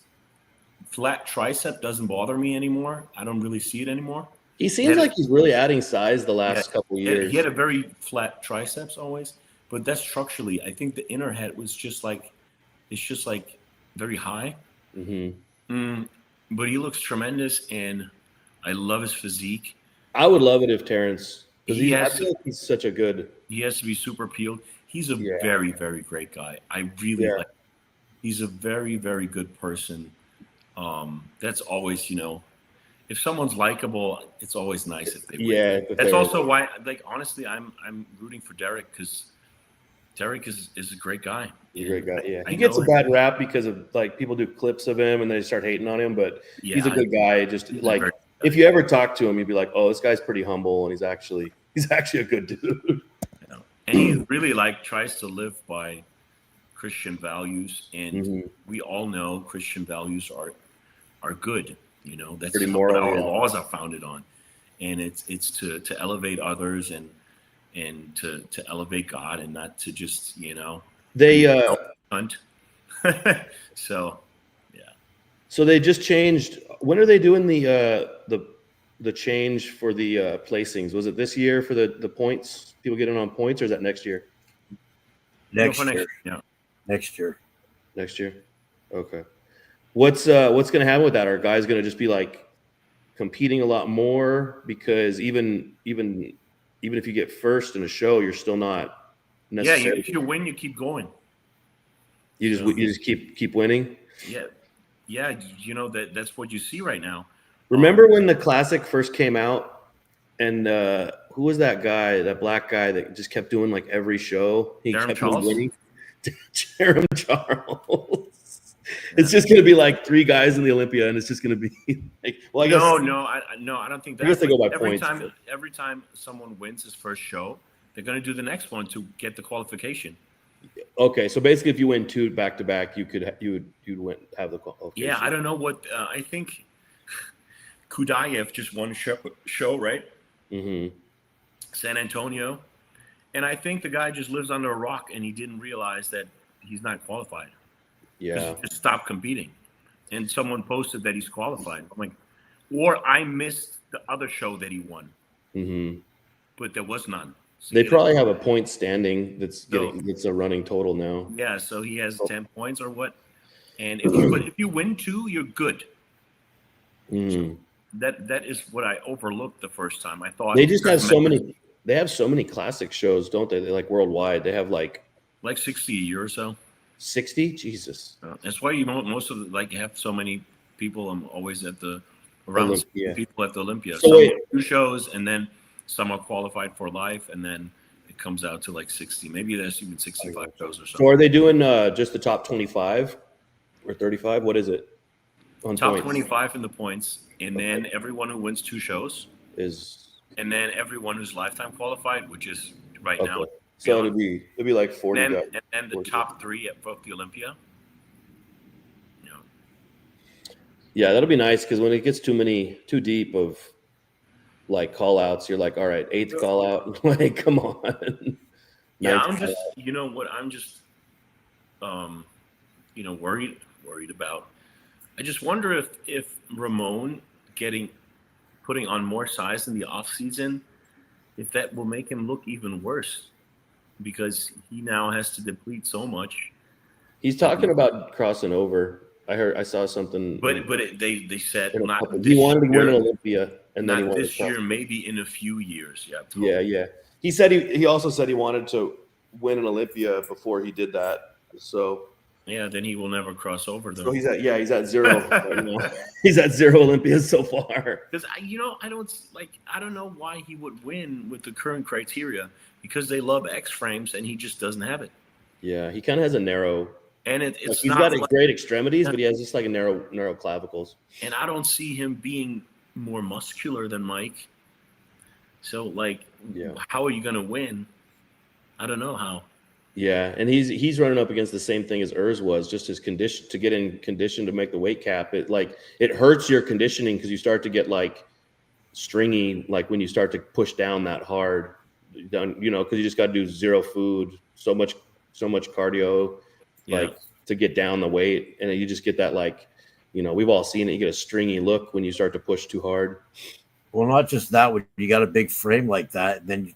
flat tricep doesn't bother me anymore. I don't really see it anymore. He seems like he's really adding size the last couple years. He had a very flat triceps always, but that's structurally. I think the inner head was just like, it's just like very high. But he looks tremendous, and I love his physique. I would love it if Terrence, because He he's such a good. He has to be super peeled. He's a very, very great guy. I really like him. He's a very, very good person. That's always, if someone's likable, it's always nice if they win. Yeah. That's also why, like, honestly, I'm rooting for Derek because Derek is a great guy. He's a great guy. Yeah. I He gets a know bad rap because of like people do clips of him and they start hating on him, but he's a good guy. Just like if you ever talk to him, you'd be like, oh, this guy's pretty humble and he's actually a good dude. And he really tries to live by Christian values, and we all know Christian values are good. That's pretty what moral, our laws are founded on, and it's to elevate others and to elevate God and not to just they hunt. So so they just changed. When are they doing the change for the placings? Was it this year for the points? People getting on points, or is that next year? Next year. Yeah. Next year. Next year. Okay. What's going to happen with that? Are guys going to just be like competing a lot more because even if you get first in a show, you're still not necessarily. Yeah, if you win, you keep going. You just keep winning. Yeah. That's what you see right now. Remember when the classic first came out, and who was that guy, that black guy that just kept doing like every show? He kept winning. Jerem Charles. It's just going to be like 3 guys in the Olympia, and it's just going to be like, well, I guess I don't think that. I guess they go by every points. Every time someone wins his first show, they're going to do the next one to get the qualification. Okay, so basically, if you win 2 back to back, you'd have the qualification. Yeah, I don't know what I think. Kudayev just won show, right? Mm-hmm. San Antonio, and I think the guy just lives under a rock, and he didn't realize that he's not qualified. Yeah, just stopped competing, and someone posted that he's qualified. I'm like, or I missed the other show that he won, but there was none. So they probably have a point standing that's a running total now. Yeah, so he has 10 points or what, and if you win 2, you're good. So that is what I overlooked the first time. I thought they just have so many. They have so many classic shows, don't they? They're like worldwide. They have like 60 a year or so. 60? Jesus. That's why most of you have so many people. I'm always at the people at the Olympia. So some 2 shows, and then some are qualified for life, and then it comes out to like 60. Maybe there's even 65 shows or so. So are they doing just the top 25 or 35? What is it? On top points? 25 in the points, and then everyone who wins 2 shows and then everyone who's lifetime qualified, which is right now. So it'd be like 40. And then the top 3 at both the Olympia. Yeah, that'll be nice, because when it gets too deep of like call outs, you're like, all right, 8th call out. Like, come on. Yeah, I'm just I'm just worried about. I just wonder if Ramon putting on more size in the off season, if that will make him look even worse, because he now has to deplete so much. He's talking about crossing over. I saw something. But they said he wanted to win an Olympia, and then not this year, maybe in a few years. Yeah. He said he also said he wanted to win an Olympia before he did that. So yeah, then he will never cross over though. So he's at 0. He's at 0 Olympias so far. Because I don't know why he would win with the current criteria, because they love X frames and he just doesn't have it. Yeah, he kind of has a narrow. And he's he's got great extremities, but he has just like a narrow clavicles. And I don't see him being more muscular than Mike. So how are you going to win? I don't know how. Yeah, and he's running up against the same thing as Urs was, just his condition to get in condition to make the weight cap. It hurts your conditioning, because you start to get like stringy, like when you start to push down that hard, because you just got to do 0 food, so much cardio. To get down the weight, and you just get that we've all seen it. You get a stringy look when you start to push too hard. Well, not just that. When you got a big frame like that, and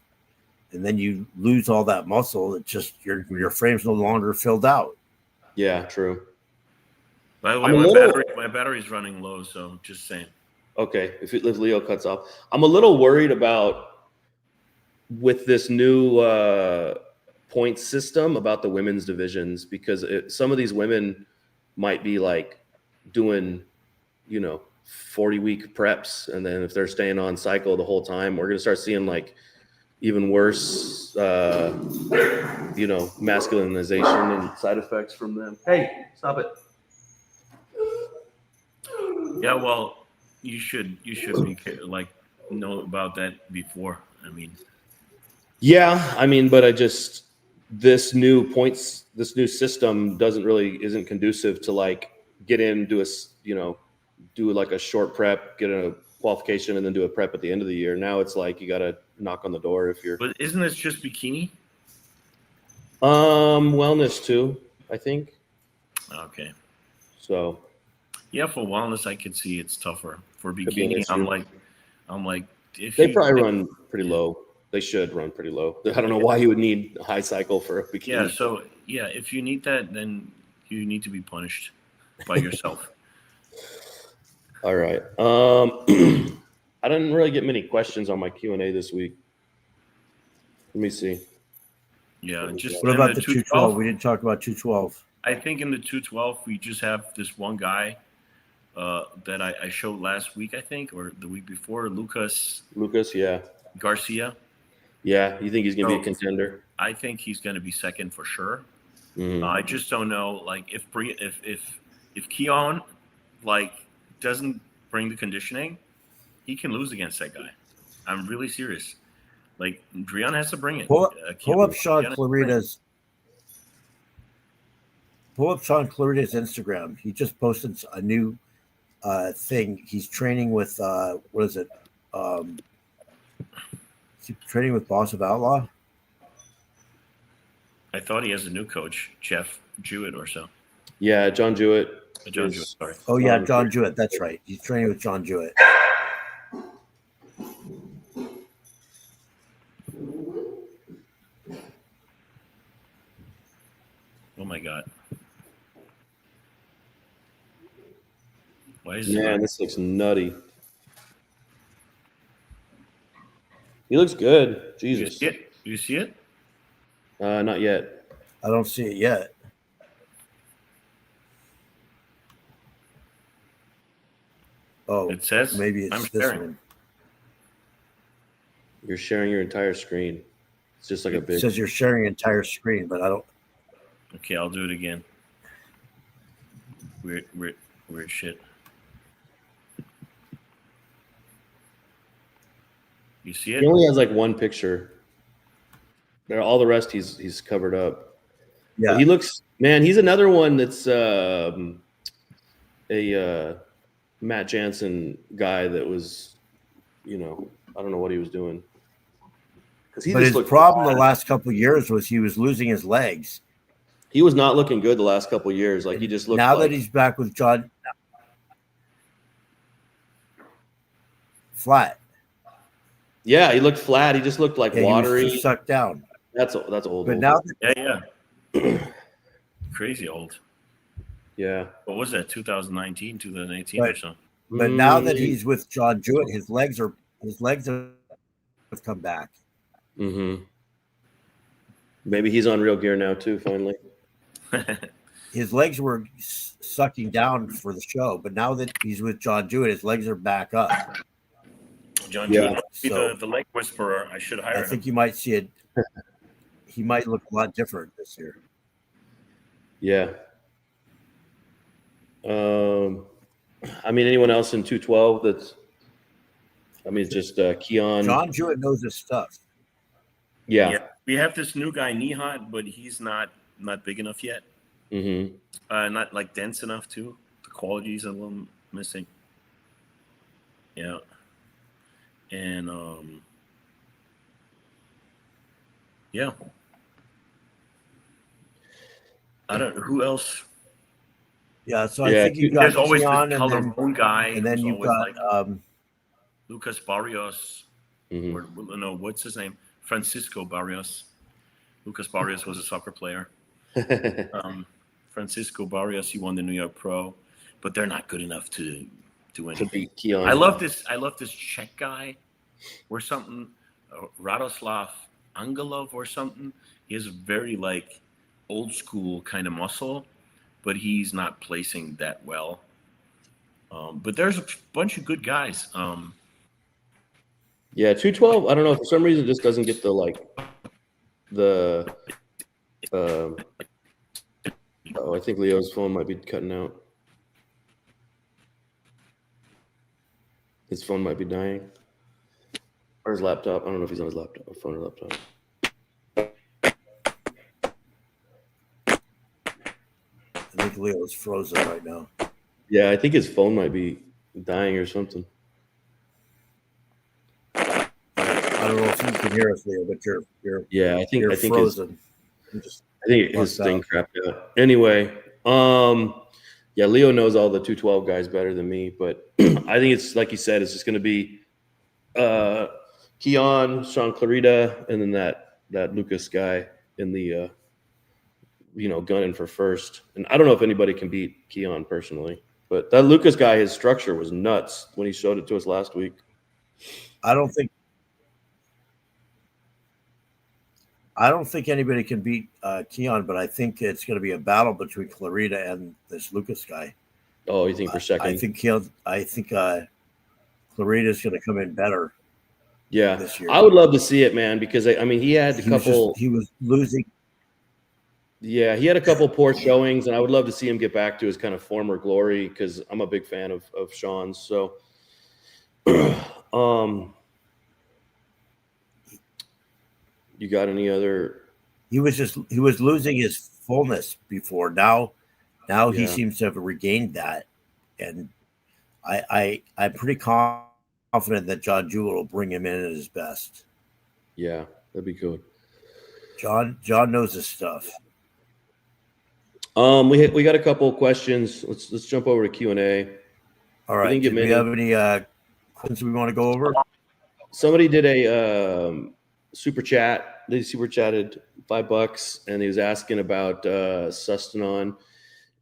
then you lose all that muscle. It's just your frame's no longer filled out. Yeah, true. By the way, my battery's running low, so just saying. Okay, if Leo cuts off, I'm a little worried about with this new point system about the women's divisions, because some of these women might be like doing 40-week preps, and then if they're staying on cycle the whole time, we're going to start seeing like even worse masculinization and side effects from them. Hey, stop it. Yeah, well, you should be know about that before. But this new system isn't conducive to get in, do a short prep, get a qualification, and then do a prep at the end of the year. Now it's like you got to knock on the door if you're. But isn't this just bikini? Wellness too, I think. Okay. So. Yeah, for wellness, I could see it's tougher. For bikini, I'm like, if they probably run pretty low. They should run pretty low. I don't know why you would need a high cycle for a bikini. Yeah, so if you need that, then you need to be punished by yourself. All right. I didn't really get many questions on my Q&A this week. Let me see. Yeah, just what about the 212? We didn't talk about 212. I think in the 212 we just have this one guy that I showed last week, I think, or the week before, Lucas, yeah. Garcia. Yeah, you think he's going to be a contender? I think he's going to be second for sure. I just don't know, like if Keon like doesn't bring the conditioning, he can lose against that guy. I'm really serious. Like Drian has to bring it. Pull up Sean Clarita's Instagram. He just posted a new thing. He's training with what is it? Is he training with Boss of Outlaw? I thought he has a new coach, Jeff Jewett or so. Yeah, John Jewett. Jewett, sorry. Oh yeah, John Jewett. That's right. He's training with John Jewett. Oh my God. Why is this looks nutty. He looks good. Jesus. Do you see it? Not yet. I don't see it yet. Oh, it says maybe it's this one. You're sharing your entire screen. It's just like a big. It says you're sharing your entire screen, but I don't. Okay, I'll do it again. Weird shit. You see it? He only has like one picture. All the rest he's covered up. Yeah, but he looks, man. He's another one that's a Matt Jansen guy that was, I don't know what he was doing. But his problem the last couple of years was he was losing his legs. He was not looking good the last couple of years. Like he just looked. Now that he's back with John, flat. Yeah, he looked flat. He just looked like watery. He was sucked down. That's old. But now, crazy old. Yeah. What was that? 2019, 2018 or something. But now that he's with John Jewett, his legs have come back. Mm-hmm. Maybe he's on Real Gear now too. Finally. His legs were sucking down for the show, but now that he's with John Jewett, his legs are back up. John Jewett must be the leg whisperer. I should hire him. I think you might see it. He might look a lot different this year. Yeah. Anyone else in 212 that's just Keon. John Jewett knows his stuff. Yeah. We have this new guy, Nihat, but he's not big enough yet. Mm-hmm. Not like dense enough too. The quality's a little missing. Yeah. And I don't know who else. Yeah, so I think you got there's always Keon this collarbone guy, and then you've got like, Lucas Barrios. Mm-hmm. Or, no, what's his name? Francisco Barrios. Lucas Barrios was a soccer player. Francisco Barrios, he won the New York Pro, but they're not good enough to win. To beat Keon. I love this Czech guy, or something, Radoslav Angelov or something. He has a very like old school kind of muscle, but he's not placing that well. But there's a bunch of good guys. Yeah, 212. I don't know, for some reason it just doesn't get I think Leo's phone might be cutting out. His phone might be dying. Or his laptop. I don't know if he's on his laptop or phone or laptop. I think Leo's frozen right now. Yeah, I think his phone might be dying or something. I don't know if you can hear us, Leo, but you're I think frozen. I think his thing crapped out. Anyway, Leo knows all the 212 guys better than me, but I think it's like you said, it's just going to be Keon, Sean Clarita, and then that Lucas guy in the gunning for first. And I don't know if anybody can beat Keon personally, but that Lucas guy, his structure was nuts when he showed it to us last week. I don't think anybody can beat Keon, but I think it's going to be a battle between Clarita and this Lucas guy. Oh, you think for second? I think Clarita's going to come in better. Yeah, this year. I would love to see it, man, because he had a couple. He was losing. Yeah, he had a couple poor showings, and I would love to see him get back to his kind of former glory because I'm a big fan of Sean's. So, you got any other? He was losing his fullness before. Now he seems to have regained that, and I'm pretty confident that John Jewell will bring him in at his best. Yeah, that'd be good. John knows his stuff. We got a couple of questions. Let's jump over to Q&A. All right. Do we have any questions we want to go over? Somebody did a super chat. They super chatted $5, and he was asking about Sustanon.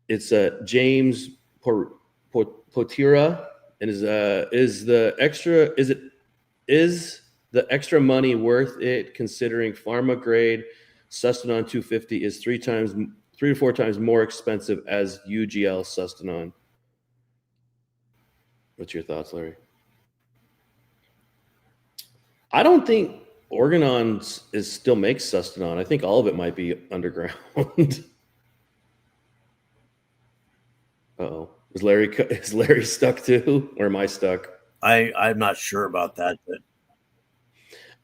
It's James Potira, and is the extra money worth it considering pharma grade Sustanon 250 is 3 to 4 times more expensive as UGL Sustanon? What's your thoughts, Larry? I don't think Organon still makes Sustanon. I think all of it might be underground. Uh-oh. Is Larry stuck too, or am I stuck? I'm not sure about that, but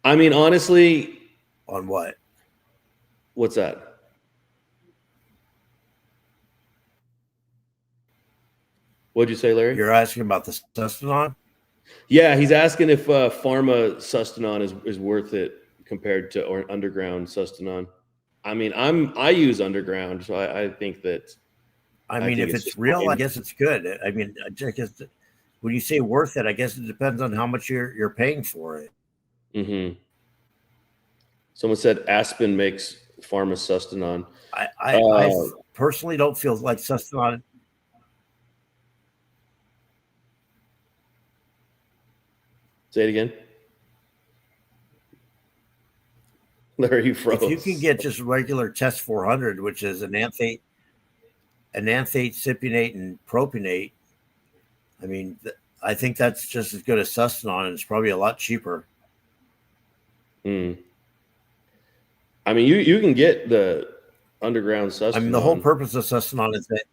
I mean, honestly, on what? What's that? What'd you say, Larry? You're asking about the Sustanon? Yeah, he's asking if pharma Sustanon is worth it compared to or underground Sustanon. I mean, I use underground, so I think that. I mean, if it's real, fine. I guess it's good. I mean, I guess when you say worth it, I guess it depends on how much you're paying for it. Mm-hmm. Someone said Aspen makes pharma Sustanon. I personally don't feel like Sustanon. Say it again. Larry froze. If you can get just regular Test 400, which is an anthate, cypionate, and propionate, I mean, I think that's just as good as Sustanon, and it's probably a lot cheaper. I mean, you can get the underground Sustanon. I mean, the whole purpose of Sustanon is that.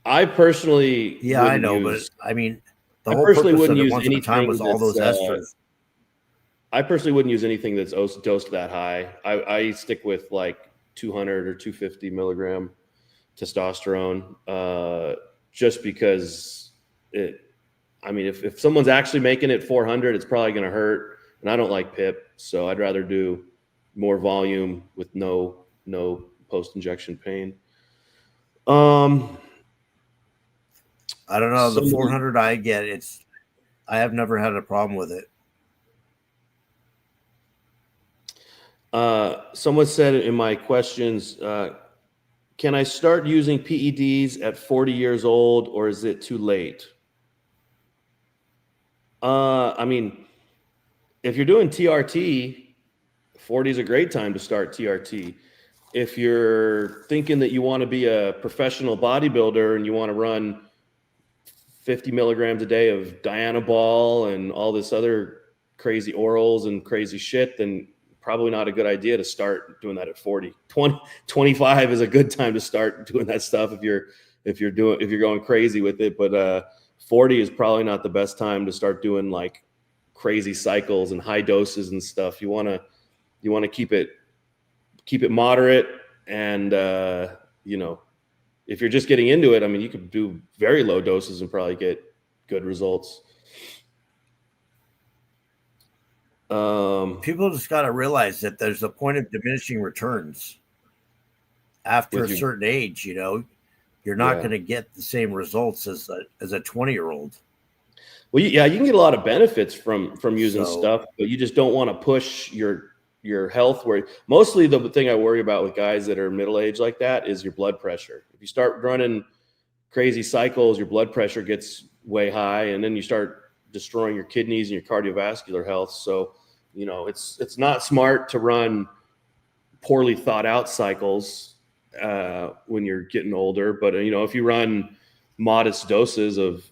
I personally, yeah, I know, but I mean, the whole purpose of it once upon a time was all those esters. I personally wouldn't use anything that's dosed that high. I stick with like 200 or 250 milligram testosterone, just because I mean, if someone's actually making it 400, it's probably going to hurt, and I don't like PIP, so I'd rather do more volume with no post-injection pain. I don't know. The 400 I get, I have never had a problem with it. Someone said in my questions, can I start using PEDs at 40 years old, or is it too late? I mean, if you're doing TRT, 40 is a great time to start TRT. If you're thinking that you want to be a professional bodybuilder and you want to run 50 milligrams a day of Dianabol and all this other crazy orals and crazy shit, then probably not a good idea to start doing that at 40. 25 is a good time to start doing that stuff if you're going crazy with it. But 40 is probably not the best time to start doing like crazy cycles and high doses and stuff. You want to keep it moderate, and if you're just getting into it, I mean, you could do very low doses and probably get good results. People just got to realize that there's a point of diminishing returns. After a certain age, you're not going to get the same results as a 20-year-old. Well, yeah, you can get a lot of benefits from using stuff, but you just don't want to push your health. Where mostly the thing I worry about with guys that are middle-aged like that is your blood pressure. If you start running crazy cycles, your blood pressure gets way high, and then you start destroying your kidneys and your cardiovascular health. So, it's not smart to run poorly thought out cycles when you're getting older. But, if you run modest doses of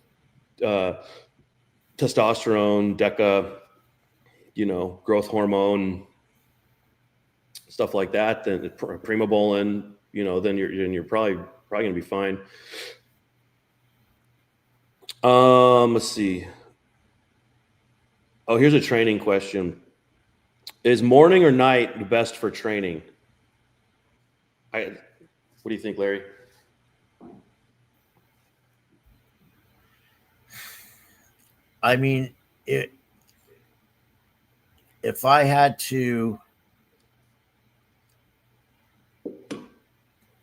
testosterone, DECA, growth hormone, stuff like that, then primobolan, then you're probably gonna be fine. Let's see. Oh, here's a training question. Is morning or night the best for training? What do you think, Larry? I mean, if I had to,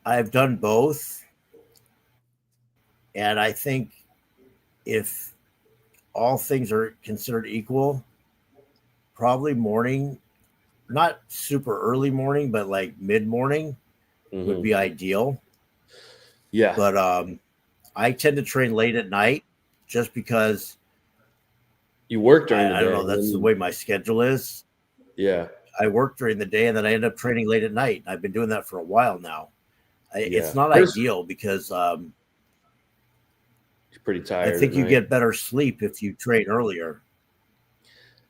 I've done both. And I think if all things are considered equal, probably morning, not super early morning, but like mid-morning would be ideal. Yeah. But I tend to train late at night just because you work during the day. I don't know. That's the way my schedule is. Yeah. I work during the day and then I end up training late at night. I've been doing that for a while now. It's not ideal because you're pretty tired. I think you get better sleep if you train earlier.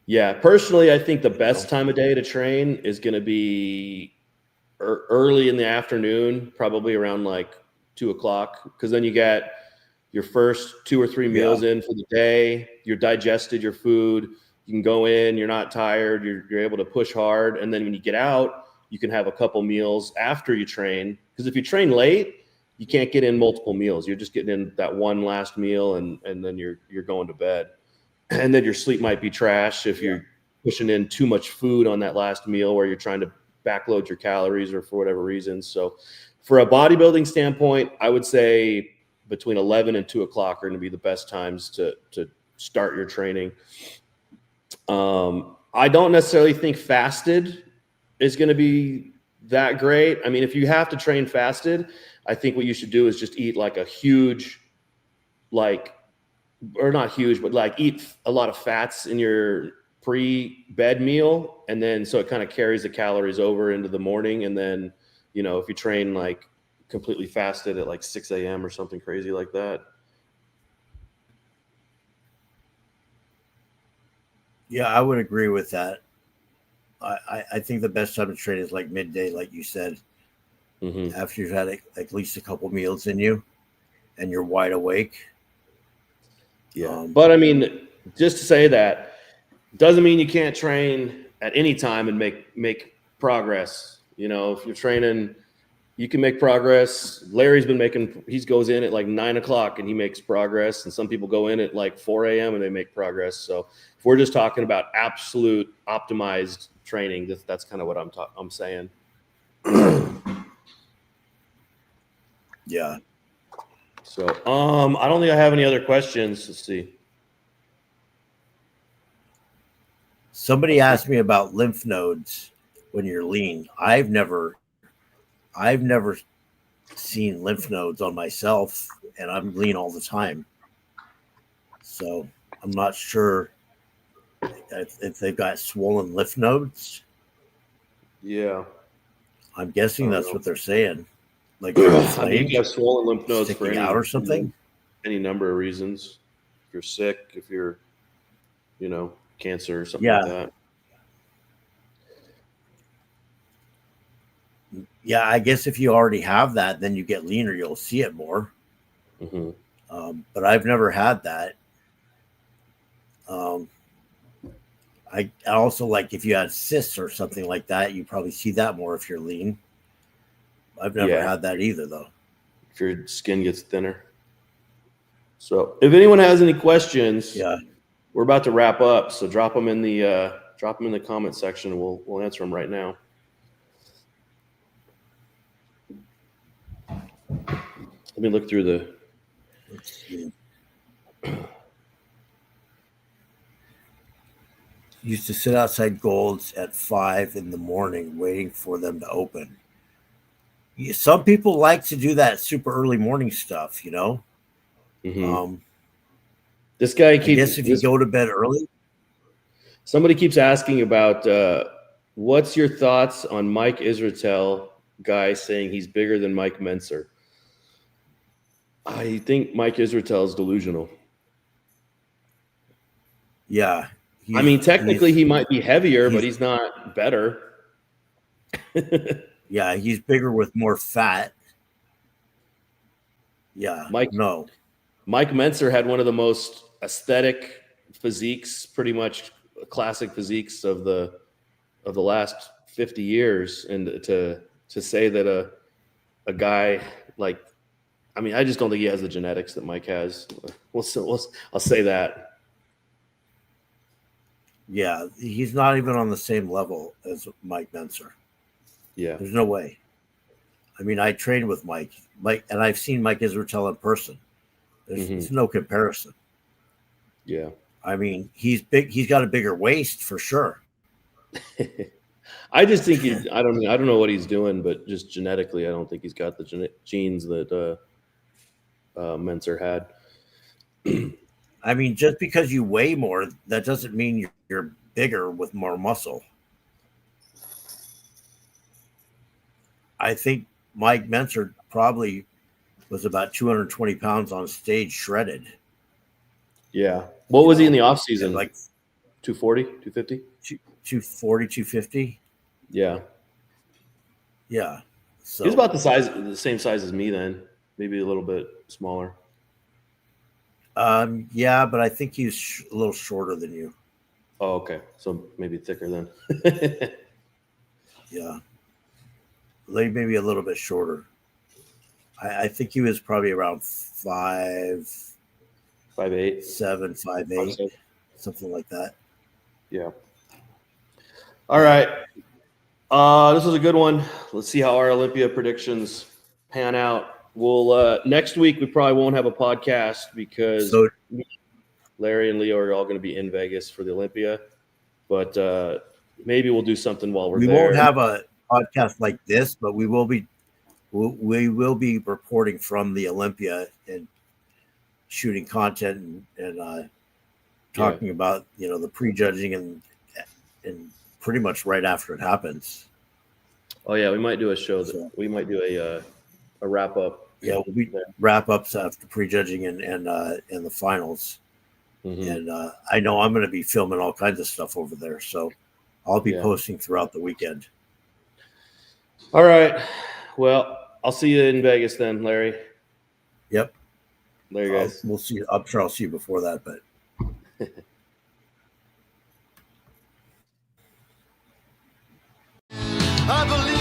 Yeah. Personally, I think the best time of day to train is going to be early in the afternoon, probably around like 2 o'clock, because then you get your first 2 or 3 meals in for the day. You're digested your food. You can go in. You're not tired. You're able to push hard. And then when you get out, you can have a couple meals after you train. Because if you train late, you can't get in multiple meals. You're just getting in that one last meal, and then you're going to bed. And then your sleep might be trash if you're pushing in too much food on that last meal where you're trying to backload your calories or for whatever reason. So for a bodybuilding standpoint, I would say between 11 and 2 o'clock are going to be the best times to start your training. I don't necessarily think fasted is going to be that great. I mean, if you have to train fasted, I think what you should do is just eat like a huge, or not huge, but like eat a lot of fats in your pre-bed meal. And then, so it kind of carries the calories over into the morning. And then, if you train like completely fasted at like 6 a.m. or something crazy like that. Yeah, I would agree with that. I think the best time to train is like midday, like you said, after you've had at least a couple meals in you and you're wide awake. Yeah. But I mean, just to say that doesn't mean you can't train at any time and make progress. If you're training, you can make progress. Larry's he goes in at like 9 o'clock and he makes progress. And some people go in at like 4 a.m. and they make progress. So if we're just talking about absolute optimized training, that's kind of what I'm saying. Yeah. So, I don't think I have any other questions. Let's see. Somebody asked me about lymph nodes when you're lean. I've never seen lymph nodes on myself, and I'm lean all the time. So I'm not sure if they've got swollen lymph nodes. Yeah. I'm guessing that's what they're saying. Like You have swollen lymph nodes for out or something. Any number of reasons. If you're sick, if you're, cancer or something like that. Yeah, I guess if you already have that, then you get leaner, you'll see it more. But I've never had that. I also like if you had cysts or something like that, you probably see that more if you're lean. I've never had that either, though. If your skin gets thinner. So if anyone has any questions, we're about to wrap up. So drop them in the comment section, and we'll answer them right now. Let me look through the. Let's see. Used to sit outside Gold's at 5 in the morning waiting for them to open. Some people like to do that super early morning stuff, This guy keeps. I guess if you go to bed early. Somebody keeps asking about what's your thoughts on Mike Israetel guy saying he's bigger than Mike Menser. I think Mike Israetel is delusional. Yeah. I mean, technically he might be heavier, but he's not better. Yeah, he's bigger with more fat. Yeah, Mike Mentzer had one of the most aesthetic physiques, pretty much classic physiques of the last 50 years, and to say that a guy like, I mean, I just don't think he has the genetics that Mike has. I'll say that. Yeah, he's not even on the same level as Mike Mentzer. Yeah, there's no way. I mean, I trained with Mike, and I've seen Mike Israetel in person. There's no comparison. Yeah. I mean, he's big. He's got a bigger waist for sure. I just think I don't know what he's doing, but just genetically, I don't think he's got the genes that Mentzer had. I mean, just because you weigh more, that doesn't mean you're bigger with more muscle. I think Mike Mentzer probably was about 220 pounds on stage, shredded. Yeah. What was he in the off season? Like 240, 250? 240, 250. Yeah. Yeah. So he's about the same size as me then, maybe a little bit smaller. Yeah, but I think he's a little shorter than you. Oh, okay. So maybe thicker then. Yeah. Maybe a little bit shorter. I think he was probably around 5'8", 7, 5'8", something like that. Yeah. All right. This was a good one. Let's see how our Olympia predictions pan out. We'll next week we probably won't have a podcast because Larry and Leo are all going to be in Vegas for the Olympia. But maybe we'll do something while we're there. We won't have a podcast like this, but we will be reporting from the Olympia and shooting content and talking about the prejudging and pretty much right after it happens. Oh yeah, we might do a show. We might do a wrap up. Yeah, we wrap ups after prejudging and the finals. And I know I'm going to be filming all kinds of stuff over there, so I'll be posting throughout the weekend. All right. Well, I'll see you in Vegas then, Larry. Yep. Later, guys. We'll see. I'm sure I'll see you before that, but. I believe